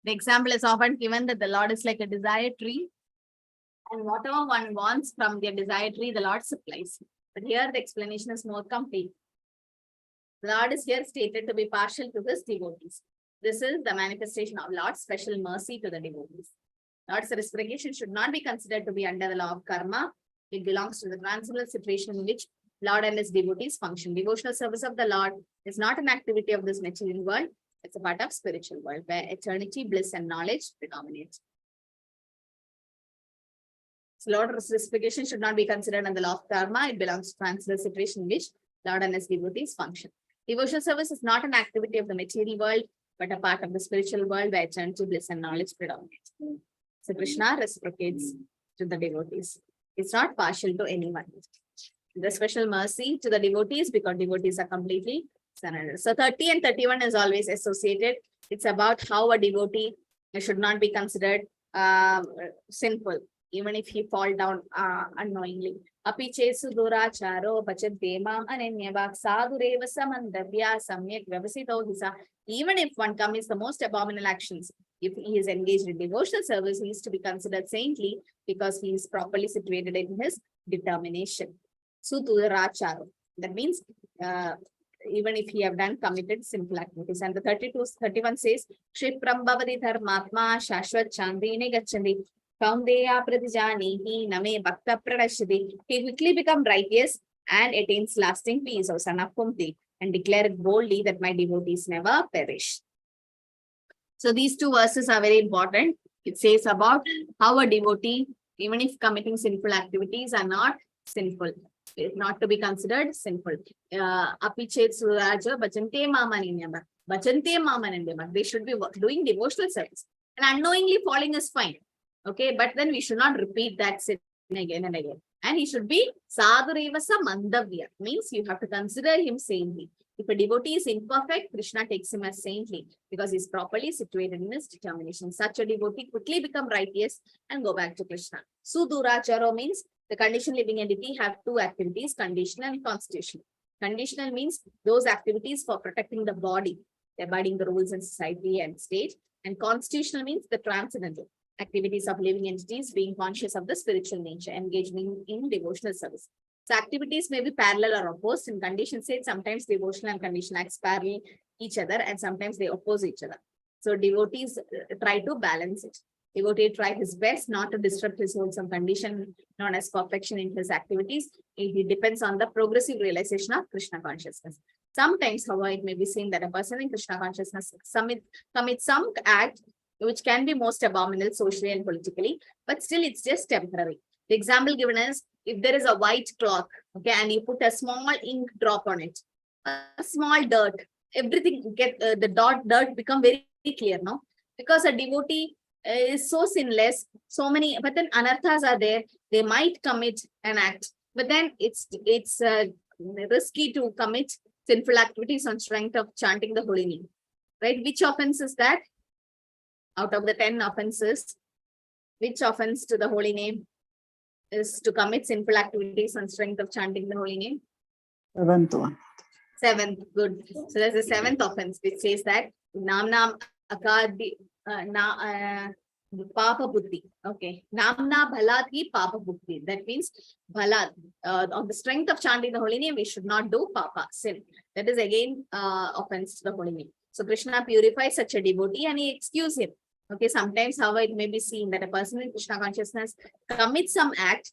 The example is often given that the Lord is like a desired tree, and whatever one wants from the desired tree, the Lord supplies. But here the explanation is more complete. The Lord is here stated to be partial to his devotees. This is the manifestation of Lord's special mercy to the devotees. Lord's reciprocation should not be considered to be under the law of karma. It belongs to the transcendental situation in which Lord and his devotees function. Devotional service of the Lord is not an activity of this material world. It's a part of spiritual world where eternity, bliss, and knowledge predominate. So Lord's reciprocation should not be considered under the law of karma. It belongs to transcendental situation in which Lord and his devotees function. Devotional service is not an activity of the material world, but a part of the spiritual world where eternity, bliss, and knowledge predominate. So Krishna reciprocates to the devotees. It's not partial to anyone. The special mercy to the devotees because devotees are completely surrendered. So 30 and 31 is always associated. It's about how a devotee should not be considered sinful, even if he fall down unknowingly. Api chesu duracharo pachadema ananyavak sadureva samandavya samyak vyavasito hisa. Even if one commits the most abominable actions, if he is engaged in devotional service, he is to be considered saintly because he is properly situated in his determination. Suduracharo. That means even if he have committed sinful activities. And the 31 says, Kshipram bhavati dharmatma shashvat chandine gachandi kaundeya pratijanihi name bhakta pradashati. He quickly become righteous and attains lasting peace, O son of Kumti, and declare it boldly that my devotees never perish. So these two verses are very important. It says about how a devotee, even if committing sinful activities, are not sinful. It's not to be considered sinful. Apichet Suraja Bachante Mamanindama. Bachante Mamanindama. They should be doing devotional service. And unknowingly falling is fine. Okay, but then we should not repeat that sin again and again. And he should be Sadhurevasa Mandavya. Means you have to consider him saintly. If a devotee is imperfect, Krishna takes him as saintly because he is properly situated in his determination. Such a devotee quickly become righteous and go back to Krishna. Suduracharo means the conditional living entity have two activities, conditional and constitutional. Conditional means those activities for protecting the body, abiding the rules in society and state. And constitutional means the transcendental activities of living entities being conscious of the spiritual nature, engaging in devotional service. So activities may be parallel or opposed. In condition state, sometimes devotional and conditional acts parallel each other and sometimes they oppose each other. So devotees try to balance it. Devotee try his best not to disrupt his wholesome condition known as perfection in his activities. It depends on the progressive realization of Krishna consciousness. Sometimes, however, it may be seen that a person in Krishna consciousness commits some act which can be most abominable socially and politically, but still it's just temporary. The example given is if there is a white cloth, okay, and you put a small ink drop on it, a small dirt, everything the dirt become very clear, no? Because a devotee is so sinless, so many, but then anarthas are there. They might commit an act, but then it's risky to commit sinful activities on strength of chanting the holy name. Right? Which offense is that? Out of the 10 offenses, which offense to the holy name is to commit sinful activities on strength of chanting the holy name? 7th one. 7th, good. So there's a 7th offense which says that Namnam Akadi Papa Buddhi. Okay. Namna Bhalati Papa Buddhi. That means Bhalat. On the strength of chanting the holy name, we should not do Papa, sin. That is again offense to the holy name. So Krishna purifies such a devotee and he excuses him. Okay, sometimes however it may be seen that a person in Krishna consciousness commits some act.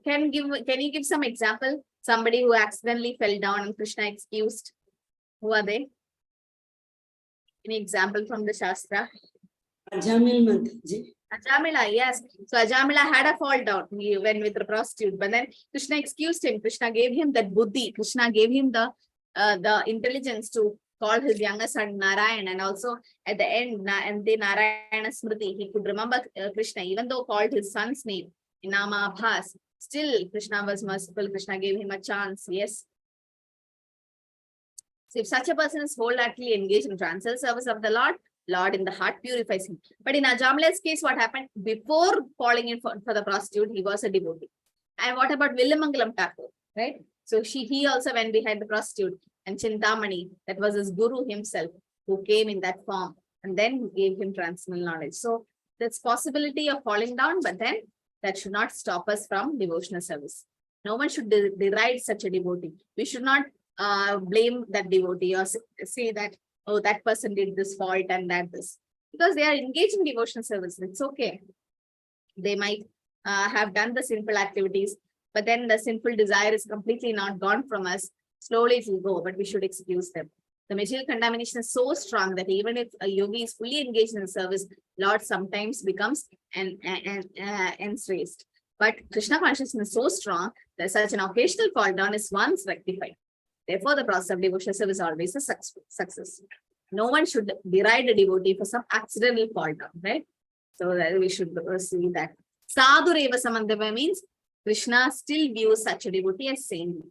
Can you give some example? Somebody who accidentally fell down and Krishna excused. Who are they? Any example from the Shastra? Ajamil Mataji. Ajamila, yes. So Ajamila had a fall down. He went with the prostitute, but then Krishna excused him. Krishna gave him that buddhi. Krishna gave him the intelligence to call his younger son Narayan, and also at the end, and the Narayana Smriti, he could remember Krishna, even though called his son's name in Nama Abhas. Still, Krishna was merciful. Krishna gave him a chance. Yes. So if such a person is wholeheartedly engaged in transcendental service of the Lord in the heart purifies him. But in Ajamila's case, what happened? Before falling in for the prostitute, he was a devotee. And what about Villamangalam Thakur, right? So he also went behind the prostitute. And Chintamani, that was his guru himself, who came in that form and then gave him transcendental knowledge. So there's possibility of falling down, but then that should not stop us from devotional service. No one should deride such a devotee. We should not blame that devotee or say that, oh, that person did this fault and that this. Because they are engaged in devotional service. It's okay. They might have done the sinful activities, but then the sinful desire is completely not gone from us. Slowly it will go, but we should excuse them. The material contamination is so strong that even if a yogi is fully engaged in the service, Lord sometimes becomes enraged. But Krishna consciousness is so strong that such an occasional fall down is once rectified. Therefore, the process of devotional service is always a success. No one should deride a devotee for some accidental fall down, right? So that we should see that. Sadhu Reva Samandava means Krishna still views such a devotee as saintly.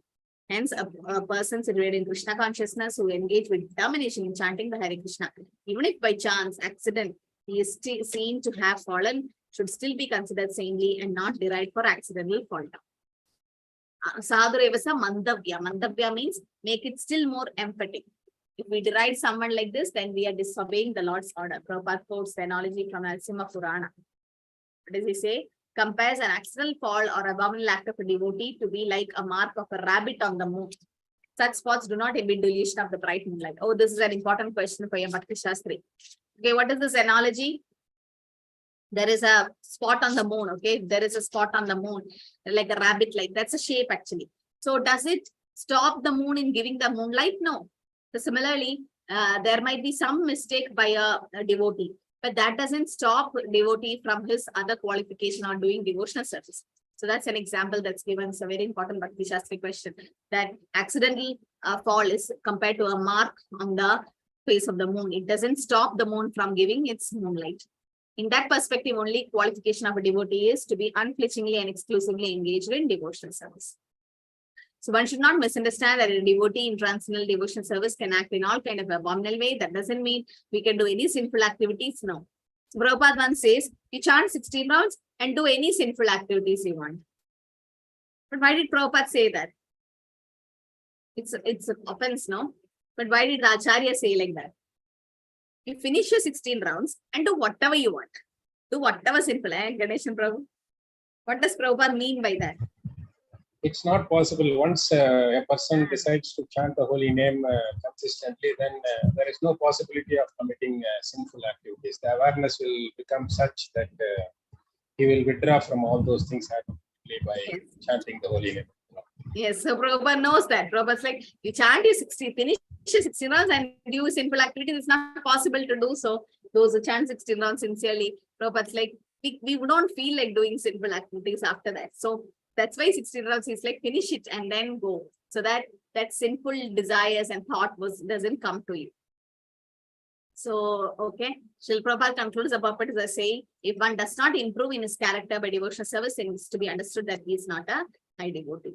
Hence, a person situated in Krishna consciousness who engage with determination in chanting the Hare Krishna, even if by chance, accident, he is still seen to have fallen, should still be considered saintly and not derided for accidental fall down. Sadhu Revasa Mandavya. Mandavya means make it still more emphatic. If we deride someone like this, then we are disobeying the Lord's order. Prabhupada quotes the analogy from Narasimha Purana. What does he say? Compares an accidental fall or abominable act of a devotee to be like a mark of a rabbit on the moon. Such spots do not emit delusion of the bright moonlight. Oh, this is an important question for your Bhakti Shastri. Okay, what is this analogy? There is a spot on the moon, okay? There is a spot on the moon, like a rabbit light. That's a shape actually. So does it stop the moon in giving the moonlight? No. So similarly, there might be some mistake by a devotee, but that doesn't stop devotee from his other qualification or doing devotional service. So that's an example that's given. It's a very important Bhakti Shastri question, that accidental fall is compared to a mark on the face of the moon. It doesn't stop the moon from giving its moonlight. In that perspective, only qualification of a devotee is to be unflinchingly and exclusively engaged in devotional service. So one should not misunderstand that a devotee in transcendental devotional service can act in all kind of abominable way. That doesn't mean we can do any sinful activities. No. So Prabhupada once says, you chant 16 rounds and do any sinful activities you want. But why did Prabhupada say that? It's an offense, no? But why did the Acharya say like that? You finish your 16 rounds and do whatever you want. Do whatever simple, Ganeshan Prabhu. What does Prabhupada mean by that? It's not possible. Once a person decides to chant the holy name consistently, then there is no possibility of committing sinful activities. The awareness will become such that he will withdraw from all those things by chanting the holy name. Yes, so Prabhupada knows that. Prabhupada's like, you chant your 60, finish your 16 rounds and do simple activities. It's not possible to do so. Those who chant 16 rounds sincerely, Prabhupada's like, we don't feel like doing simple activities after that. So that's why 16 rounds is like, finish it and then go. So that sinful desires and thought doesn't come to you. So, okay. Srila Prabhupada concludes the purport as saying, if one does not improve in his character by devotional service, it is to be understood that he is not a high devotee.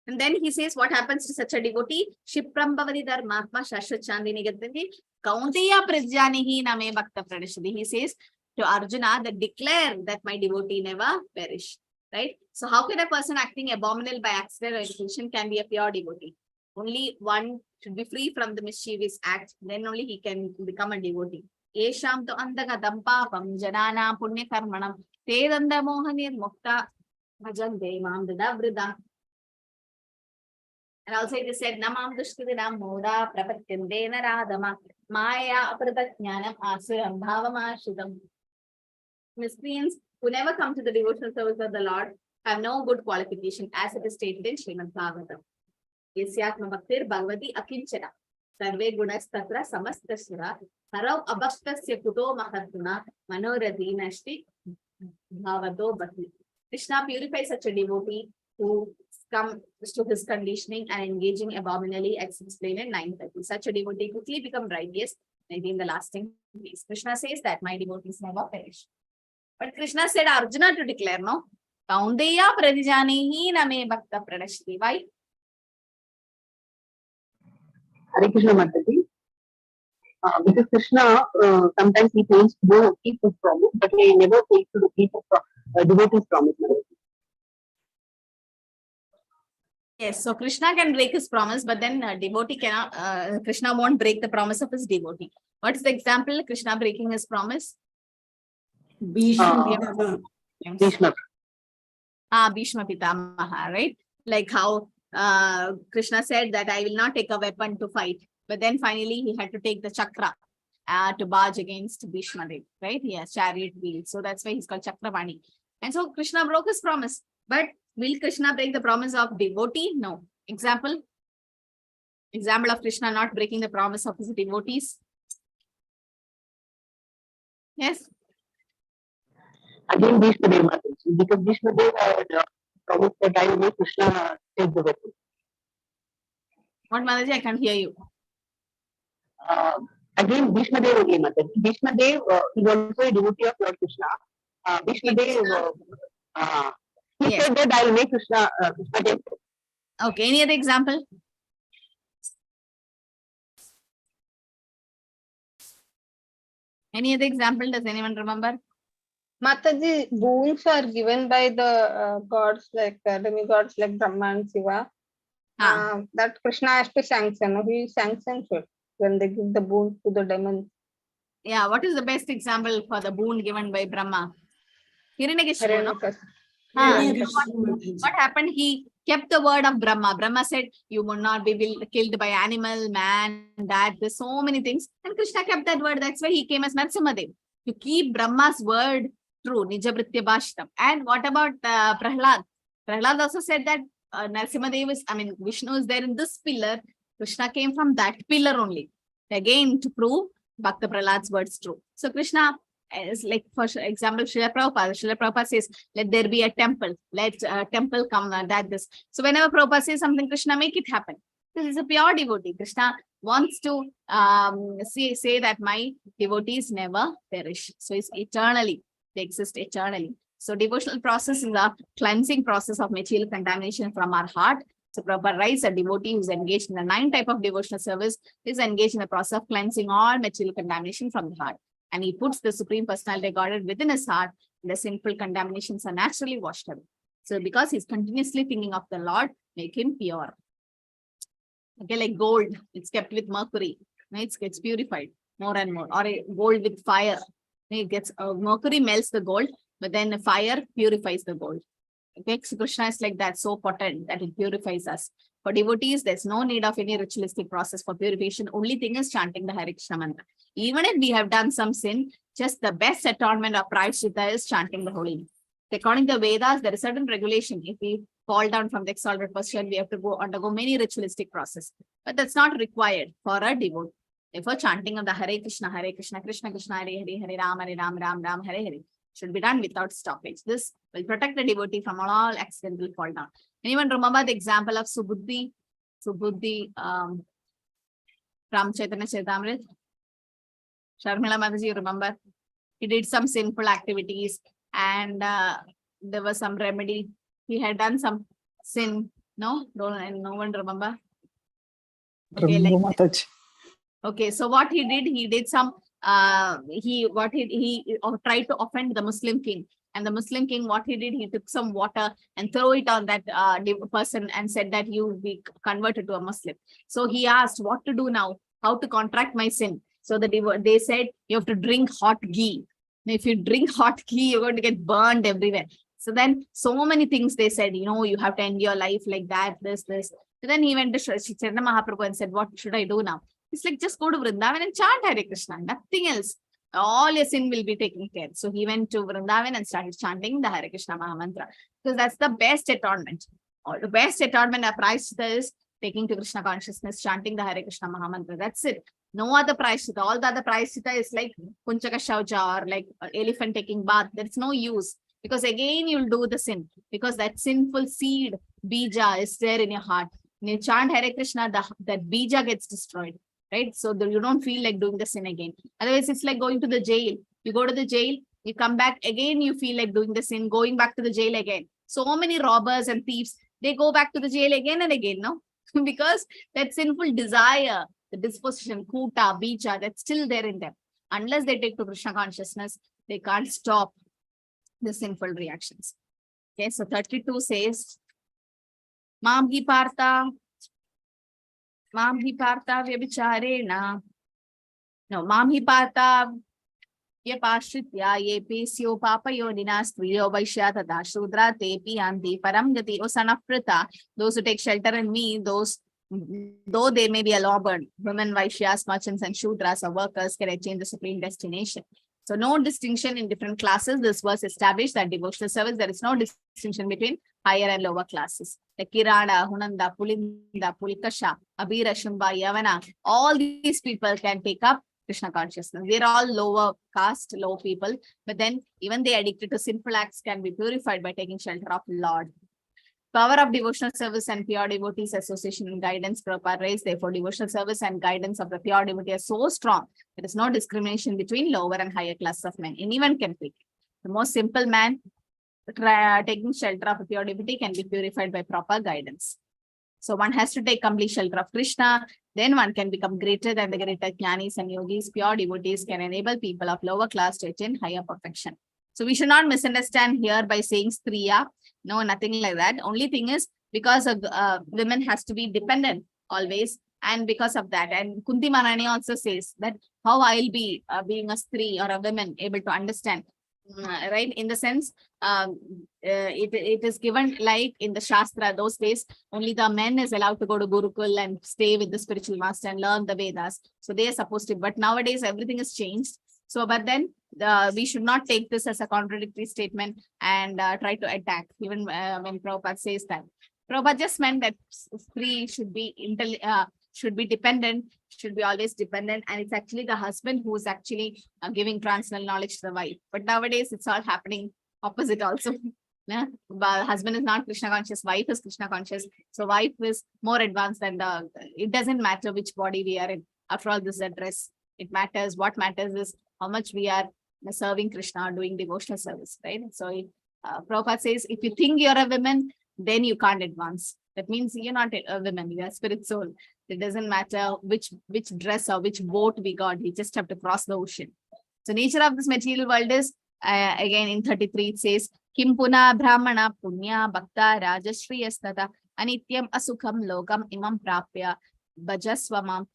And then he says, what happens to such a devotee? Shipram bhavati dharmatma shashvat chandini gatanti kaunteya prajanihi name bhakta pranashati. He says to Arjuna that declare that my devotee never perish. Right? So how can a person acting abominable by accident or intention can be a pure devotee? Only one should be free from the mischievous act. Then only he can become a devotee. Esham to andagatam papam janana punya karmanam tedanda mohanir mukta bhajante mam vriddha. And also it is said, Namam Dushkridinam Moda Prapatyande Naradama Maya Apratatnyanam Asuram Bhavamashitam. Miscreants who never come to the devotional service of the Lord have no good qualification, as it is stated in Srimad Bhagavatam. Yasyatma Bhaktir Bhagavati Akinchana Sarve Gunas Tatra Samastasura Harav Abhaktasya Kuto Mahatuna Manoradhi Nashti Bhavato Bhakti. Krishna purifies such a devotee who comes to his conditioning and engaging abominably, as explained in 9:30. Such a devotee quickly become righteous, maybe in the lasting peace. Krishna says that my devotees never perish. But Krishna said Arjuna to declare, no? Kaunteya pradijanihi name bhakta pranashti. Why? Hare Krishna Mataji. Because Krishna sometimes he fails to keep his promise, but he never fails to keep his devotee's promise. Yes, so Krishna can break his promise, but then devotee cannot, Krishna won't break the promise of his devotee. What is the example? Krishna breaking his promise? Bhishma. Krishna. Bhishma Pitamaha, right? Like how Krishna said that I will not take a weapon to fight. But then finally he had to take the chakra to barge against Bhishma Dev, right? He has chariot wheel. So that's why he's called Chakravani. And so Krishna broke his promise. But will Krishna break the promise of devotee? No. Example of Krishna not breaking the promise of his devotees. Yes. Again, Bhishma Dev Mataji, because Bhishma Dev had promised that I will make Krishna take the weapon. What, Mataji? I can't hear you. Again, Bhishma Dev again, Mataji. Bhishma Dev is also a devotee of Lord Krishna. Bhishma Dev, he Yes. said that I will make Krishna take. Okay, any other example? Any other example? Does anyone remember? Mataji, boons are given by the gods like demigods like Brahma and Shiva. That Krishna has to sanction. He sanctions it when they give the boons to the demons. Yeah, what is the best example for the boon given by Brahma? Hiranyakashipu, no? What happened? He kept the word of Brahma. Brahma said, you will not be killed by animal, man, that, there's so many things. And Krishna kept that word. That's why he came as Narasimhadev. To keep Brahma's word true, Nijavritya Bhashtam. And what about Prahlad? Prahlad also said that Narasimhadev is, Vishnu is there in this pillar. Krishna came from that pillar only. Again, to prove Bhakta Prahlad's words true. So Krishna is like, for example, Srila Prabhupada. Srila Prabhupada says, let there be a temple. Let a temple come, this. So whenever Prabhupada says something, Krishna make it happen. This is a pure devotee. Krishna wants to say that my devotees never perish. So it's eternally. They exist eternally. So devotional process is a cleansing process of material contamination from our heart. So Prabhupada writes, a devotee who is engaged in the 9 type of devotional service is engaged in the process of cleansing all material contamination from the heart. And he puts the Supreme Personality of Godhead within his heart, the sinful contaminations are naturally washed away. So because he's continuously thinking of the Lord, make him pure. Okay, like gold, it's kept with mercury. It gets purified more and more. Or a gold with fire. It gets mercury melts the gold, but then the fire purifies the gold. Okay, so Krishna is like that, so potent that it purifies us. For devotees, there's no need of any ritualistic process for purification. Only thing is chanting the Hare Krishna mantra. Even if we have done some sin, just the best atonement of prayashchitta is chanting the holy name. According to the Vedas, there is certain regulation. If we fall down from the exalted position, we have to undergo many ritualistic process. But that's not required for a devotee. Therefore, chanting of the Hare Krishna, Krishna Krishna, Hare Hare, Hare Ram, Ram Ram, Hare Hare should be done without stoppage. This will protect the devotee from all accidental fall down. Anyone remember the example of Subuddhi from Chaitanya Charitamrita? Sharmila Mataji, you remember? He did some sinful activities and there was some remedy. He had done some sin No, no one remember. Remember Mataji. Okay, so what he did some he tried to offend the Muslim king, and the Muslim king, what he did, he took some water and throw it on that person and said that you be converted to a Muslim. So he asked what to do now, how to contract my sin. So they said you have to drink hot ghee. If you drink hot ghee, you're going to get burned everywhere. So then so many things they said, you have to end your life like that, this. So then he went to Chaitanya Mahaprabhu and said, what should I do now? It's like, just go to Vrindavan and chant Hare Krishna, nothing else. All your sin will be taken care. So he went to Vrindavan and started chanting the Hare Krishna Mahamantra, because that's the best atonement. Or the best atonement a prayaschitta is taking to Krishna consciousness, chanting the Hare Krishna Mahamantra. That's it. No other prayaschitta. All the other prayaschitta is like Kunchaka Shaucha or like elephant taking bath. There's no use, because again you'll do the sin, because that sinful seed, bija, is there in your heart. When you chant Hare Krishna, that bija gets destroyed. Right? So you don't feel like doing the sin again. Otherwise, it's like going to the jail. You go to the jail, you come back again, you feel like doing the sin, going back to the jail again. So many robbers and thieves, they go back to the jail again and again, no? Because that sinful desire, the disposition, kuta, bija, that's still there in them. Unless they take to Krishna consciousness, they can't stop the sinful reactions. Okay, so 32 says, Mamhi Partha Vyabhicharena. No, Mamhi Partha Vyapashritya Yepesyo Papayo Dinastriyo Vaishya Tata Shudra Tepi Anti Paramgati. O son of Pritha, those who take shelter in me, though they may be a lawbird, women, Vaishyas, merchants, and Shudras or workers can attain the supreme destination. So no distinction in different classes. This verse established that devotional service, there is no distinction between higher and lower classes. Like Kirana, Hunanda, Pulinda, Pulkasha, Abhira, Shumba, Yavana, all these people can take up Krishna consciousness. They're all lower caste, low people, but then even they addicted to sinful acts can be purified by taking shelter of Lord. Power of devotional service and pure devotees association and guidance, Prabhupada raised. Therefore, devotional service and guidance of the pure devotee are so strong. There is no discrimination between lower and higher classes of men. Anyone can pick. The most simple man taking shelter of a pure devotee can be purified by proper guidance. So one has to take complete shelter of Krishna. Then one can become greater than the greater jnanis and yogis. Pure devotees can enable people of lower class to attain higher perfection. So we should not misunderstand here by saying striya. No, nothing like that. Only thing is because of women has to be dependent always, and because of that. And Kunti Maharani also says that how I'll be being a stri or a woman able to understand, right? In the sense, it is given like in the Shastra, those days, only the men is allowed to go to Gurukul and stay with the spiritual master and learn the Vedas. So they are supposed to, but nowadays everything has changed. So, but then we should not take this as a contradictory statement and try to attack, even when Prabhupada says that. Prabhupada just meant that Stri should be dependent, should be always dependent, and it's actually the husband who is actually giving transcendental knowledge to the wife. But nowadays it's all happening opposite also. Yeah? But husband is not Krishna conscious, wife is Krishna conscious. So wife is more advanced than it doesn't matter which body we are in. After all, this is a dress. It matters. What matters is how much we are serving Krishna or doing devotional service, right? So Prabhupada says, if you think you're a woman, then you can't advance. That means you're not a woman, you're a spirit soul. It doesn't matter which dress or which boat we got, we just have to cross the ocean. So nature of this material world is, again in 33 it says, Kim puna brahmana punya bhakta rajashriyastata anityam asukham lokam imam prapya bhajasvamam.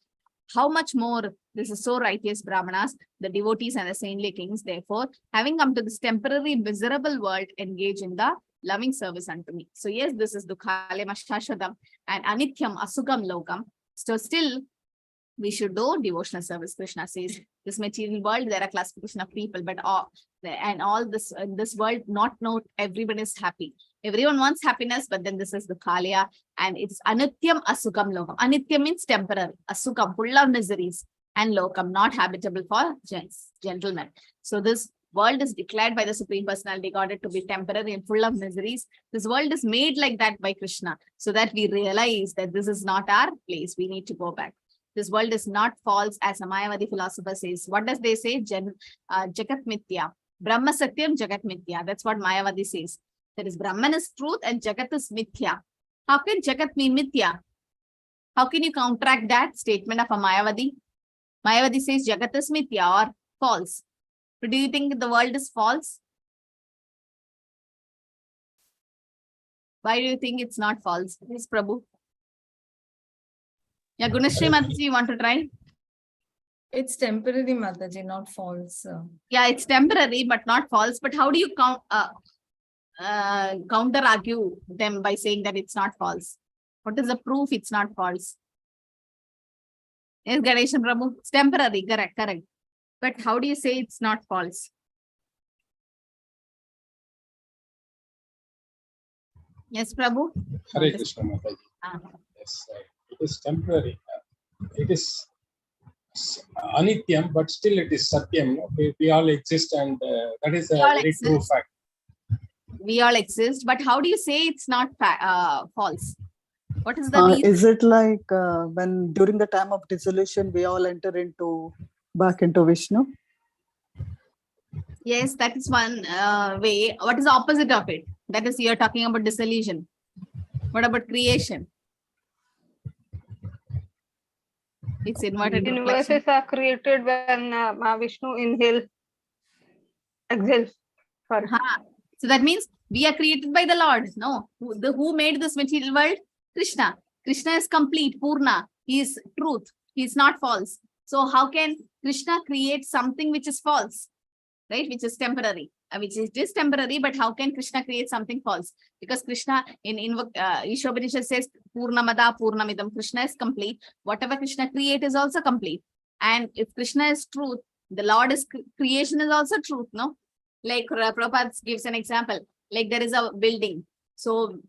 How much more this is so righteous brahmanas, the devotees and the saintly kings, therefore, having come to this temporary miserable world, engage in the loving service unto me. So yes, this is Dukhale Mashashadam and Anityam Asukam Lokam. So still, we should do devotional service. Krishna says, this material world, there are classification of people, but all this in this world, not everyone is happy. Everyone wants happiness, but then this is the Kaliya, and it's Anityam Asukam Lokam. Anityam means temporary, Asukam, full of miseries, and Lokam, not habitable for gentlemen. So this world is declared by the Supreme Personality Godhead to be temporary and full of miseries. This world is made like that by Krishna, so that we realize that this is not our place. We need to go back. This world is not false, as a Mayavadi philosopher says. What does they say? Jagat Mithya. Brahma Satyam Jagat Mithya. That's what Mayavadi says. That is, Brahman is truth and Jagat is Mithya. How can Jagat mean Mithya? How can you counteract that statement of a Mayavadi? Mayavadi says Jagat is Mithya or false. So do you think the world is false? Why do you think it's not false? Yes, Prabhu. Yeah, Gunashri Mataji, you want to try? It's temporary, Mataji, not false. Yeah, it's temporary, but not false. But how do you counter argue them by saying that it's not false? What is the proof it's not false? Yes, Ganeshan Prabhu, it's temporary, correct. But how do you say it's not false? Yes, Prabhu? Hare Krishna Mataji. Yes, it is temporary. It is anityam, but still it is satyam. We all exist, and that is a very true fact. We all exist, but how do you say it's not false? What is the reason? Is it like when during the time of dissolution we all enter back into Vishnu? Yes, that is one way. What is the opposite of it? That is, you're talking about dissolution. What about creation? It's inverted. Universes are created when Vishnu exhales. So that means we are created by the Lord. No, who made this material world? Krishna. Krishna is complete, Purna. He is truth. He is not false. So how can Krishna create something which is false, right? Which is temporary, which is just temporary. But how can Krishna create something false? Because Krishna in Ishopanishad says Purnamada Purnamidam. Krishna is complete. Whatever Krishna create is also complete. And if Krishna is truth, the Lord is creation is also truth. No, like Prabhupada gives an example. Like there is a building. So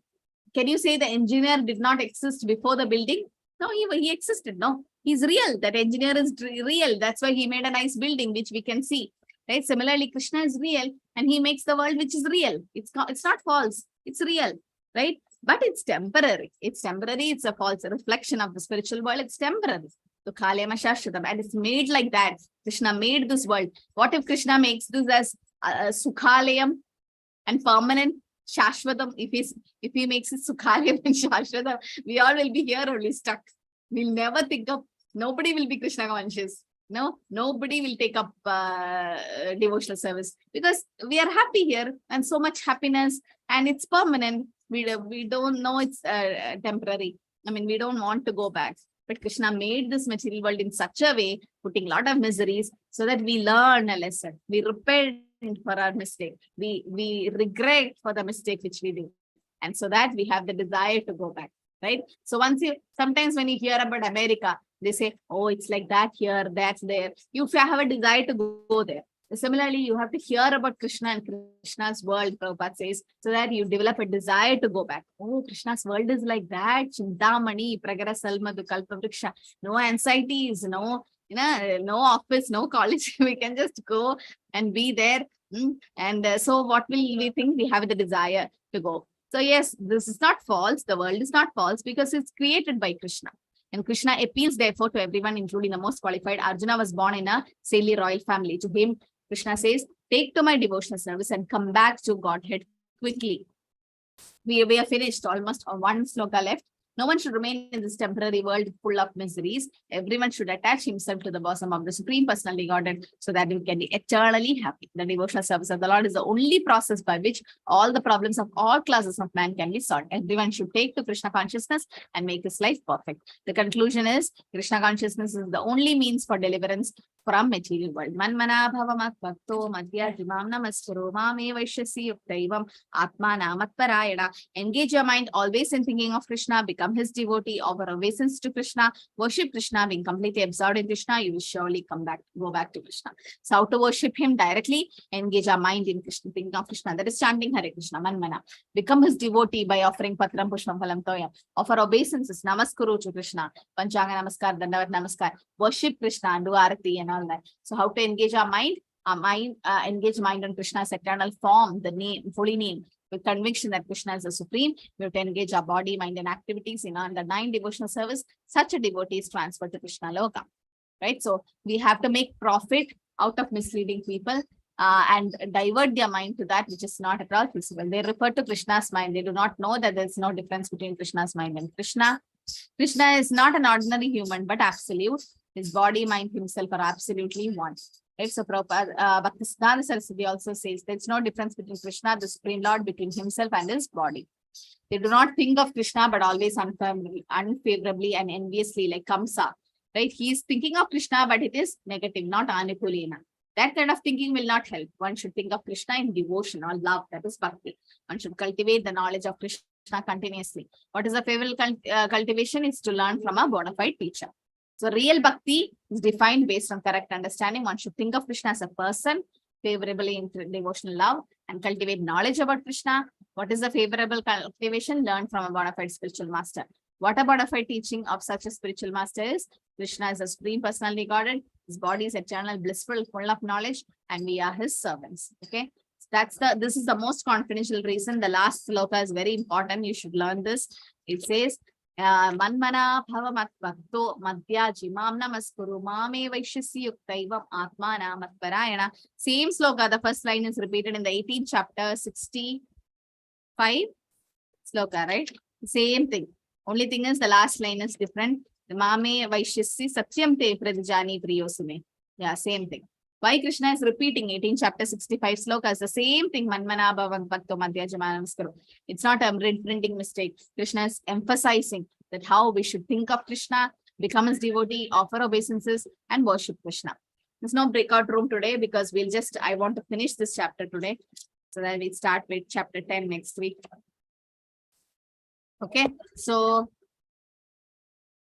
can you say the engineer did not exist before the building? No, he existed. No, he's real. That engineer is real. That's why he made a nice building, which we can see. Right? Similarly, Krishna is real and he makes the world which is real. It's not false. It's real. Right? But it's temporary. It's temporary. It's a false reflection of the spiritual world. It's temporary. So Kalyama Shashvatam. And it's made like that. Krishna made this world. What if Krishna makes this as Sukhalayam and permanent? Shashvatam, if he makes it Sukhalayam and Shashvatam, we all will be here only stuck. We'll never think of, nobody will be Krishna conscious. No, nobody will take up devotional service because we are happy here and so much happiness and it's permanent. We don't know it's temporary. I mean, we don't want to go back. But Krishna made this material world in such a way, putting a lot of miseries so that we learn a lesson. We repent for our mistake. We regret for the mistake which we did. And so that we have the desire to go back, right? So sometimes when you hear about America, they say, oh, it's like that here, that's there. You have a desire to go there. Similarly, you have to hear about Krishna and Krishna's world, Prabhupada says, so that you develop a desire to go back. Oh, Krishna's world is like that. Chintamani, Pragara Salmadu, Kalpavriksha. No anxieties, no office, no college. We can just go and be there. And so what will we think? We have the desire to go. So yes, this is not false. The world is not false because it's created by Krishna. And Krishna appeals therefore to everyone, including the most qualified. Arjuna was born in a saintly royal family. To him, Krishna says, take to my devotional service and come back to Godhead quickly. We are finished, almost one sloka left. No one should remain in this temporary world full of miseries. Everyone should attach himself to the bosom of the Supreme Personality Godhead so that you can be eternally happy. The devotional service of the Lord is the only process by which all the problems of all classes of man can be solved. Everyone should take to Krishna consciousness and make his life perfect. The conclusion is Krishna consciousness is the only means for deliverance from material world. Manmana bhavamat bhakto madhya jimam namaskaro mame vaishyasi yuktaivam atma namatparayana. Engage your mind always in thinking of Krishna, become his devotee, offer obeisance to Krishna, worship Krishna, being completely absorbed in Krishna, you will surely go back to Krishna. So how to worship him directly? Engage our mind in Krishna, thinking of Krishna. That is chanting Hare Krishna, Manmana. Become his devotee by offering Patram Pushpam Phalam Toyam. Offer obeisances, Namaskuru to Krishna, Panchanga Namaskar, Dandavat Namaskar. Worship Krishna and do Arati and all that. So how to engage our mind? Engage mind on Krishna's eternal form, the name, holy name, with conviction that Krishna is the supreme. We have to engage our body, mind, and activities in the 9 devotional service. Such a devotee is transferred to Krishna Loka, right? So we have to make profit out of misleading people. and divert their mind to that which is not at all feasible. They refer to Krishna's mind. They do not know that there's no difference between Krishna's mind and Krishna. Krishna is not an ordinary human, but absolute. His body, mind, himself are absolutely one. Right? So Prabhupada, Bhaktisiddhanta Saraswati also says there's no difference between Krishna, the Supreme Lord, between himself and his body. They do not think of Krishna, but always unfavorably and enviously, like Kamsa. Right? He is thinking of Krishna, but it is negative, not anukulena. That kind of thinking will not help. One should think of Krishna in devotion or love. That is bhakti. One should cultivate the knowledge of Krishna continuously. What is the favorable cultivation? Is to learn from a bona fide teacher. So real bhakti is defined based on correct understanding. One should think of Krishna as a person, favorably in devotional love, and cultivate knowledge about Krishna. What is the favorable cultivation? Learn from a bona fide spiritual master. What a bona fide teaching of such a spiritual master is? Krishna is a supreme personality Godhead. His body is eternal, blissful, full of knowledge, and we are his servants. Okay. This is the most confidential reason. The last sloka is very important. You should learn this. It says, Manmana bhava matbhakto madhya jimam namaskuru mame vaishyasi yuktaivam atmana matparayana. Same sloka. The first line is repeated in the 18th chapter, 65 sloka, right? Same thing. Only thing is the last line is different. Mame vaishyasi satyam te pradijani priyosune. Yeah, same thing. Why Krishna is repeating 18 chapter 65 slokas? The same thing. Manmana bhavam bhakto madhya jimam namaskuru. It's not a printing mistake. Krishna is emphasizing that how we should think of Krishna, become his devotee, offer obeisances, and worship Krishna. There's no breakout room today because I want to finish this chapter today. So then we start with chapter 10 next week. Okay, so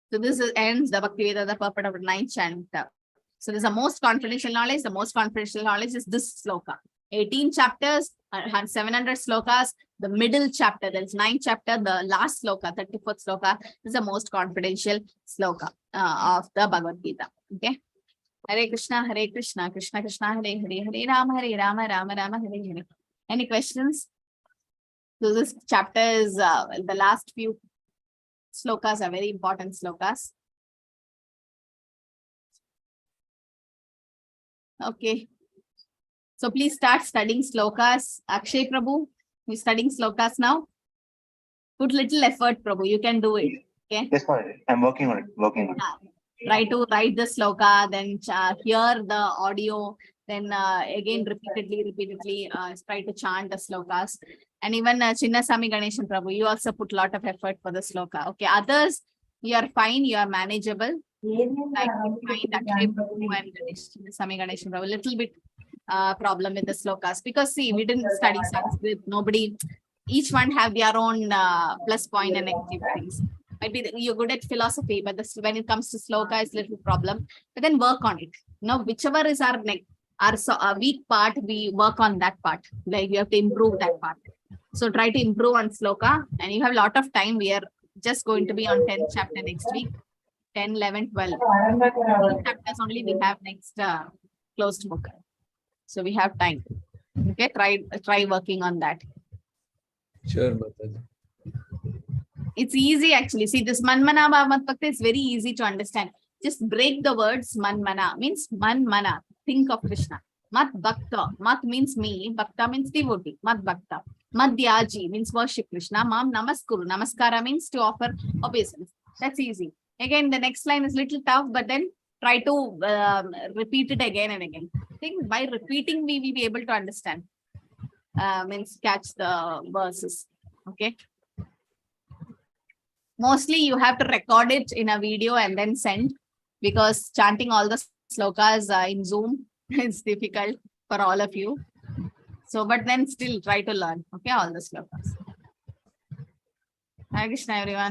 this ends the Bhaktivedanta, the purport of the 9th chapter. So there's the most confidential knowledge. The most confidential knowledge is this sloka. 18 chapters, 700 slokas. The middle chapter, that is 9th chapter, the last sloka, 34th sloka, is the most confidential sloka of the Bhagavad Gita. Okay. Hare Krishna, Krishna Krishna, Hare Hare, Hare Rama, Rama Rama, Hare Hare. Any questions? So this chapter is the last few slokas are very important slokas. Okay. So please start studying slokas. Akshay Prabhu, you're studying slokas now. Put little effort, Prabhu. You can do it. Okay. Yes, I'm working on it. Try to write the sloka, then hear the audio, then again repeatedly try to chant the slokas. And even Chinnasami Ganeshan Prabhu, you also put a lot of effort for the sloka. Okay, others, you are fine, you are manageable. Like find Akshay Prabhu and Chinnasami Ganeshan Prabhu, a little bit problem with the slokas. Because see, we didn't study Sanskrit, each one have their own plus point and negative things. Might be you're good at philosophy, but when it comes to sloka, it's a little problem. But then work on it. Whichever is our weak part, we work on that part. Like you have to improve that part. So try to improve on sloka, and you have a lot of time. We are just going to be on 10th chapter next week. 10, 11, 12. 12 chapters only we have next closed book. So we have time. Okay, try working on that. Sure, Mataji. It's easy actually. See, this manmana bhakti is very easy to understand. Just break the words manmana, means manmana, think of Krishna. Mat bhakta, mat means me, bhakta means devotee, mat bhakta. Madhyaji means worship Krishna. Mam namaskuru, namaskara means to offer obeisance. That's easy. Again, the next line is little tough, but then try to repeat it again and again. I think by repeating, we will be able to understand. Means catch the verses. Okay. Mostly you have to record it in a video and then send, because chanting all the slokas in Zoom is difficult for all of you. So, but then still try to learn, okay, all the slokas. Hare Krishna, everyone.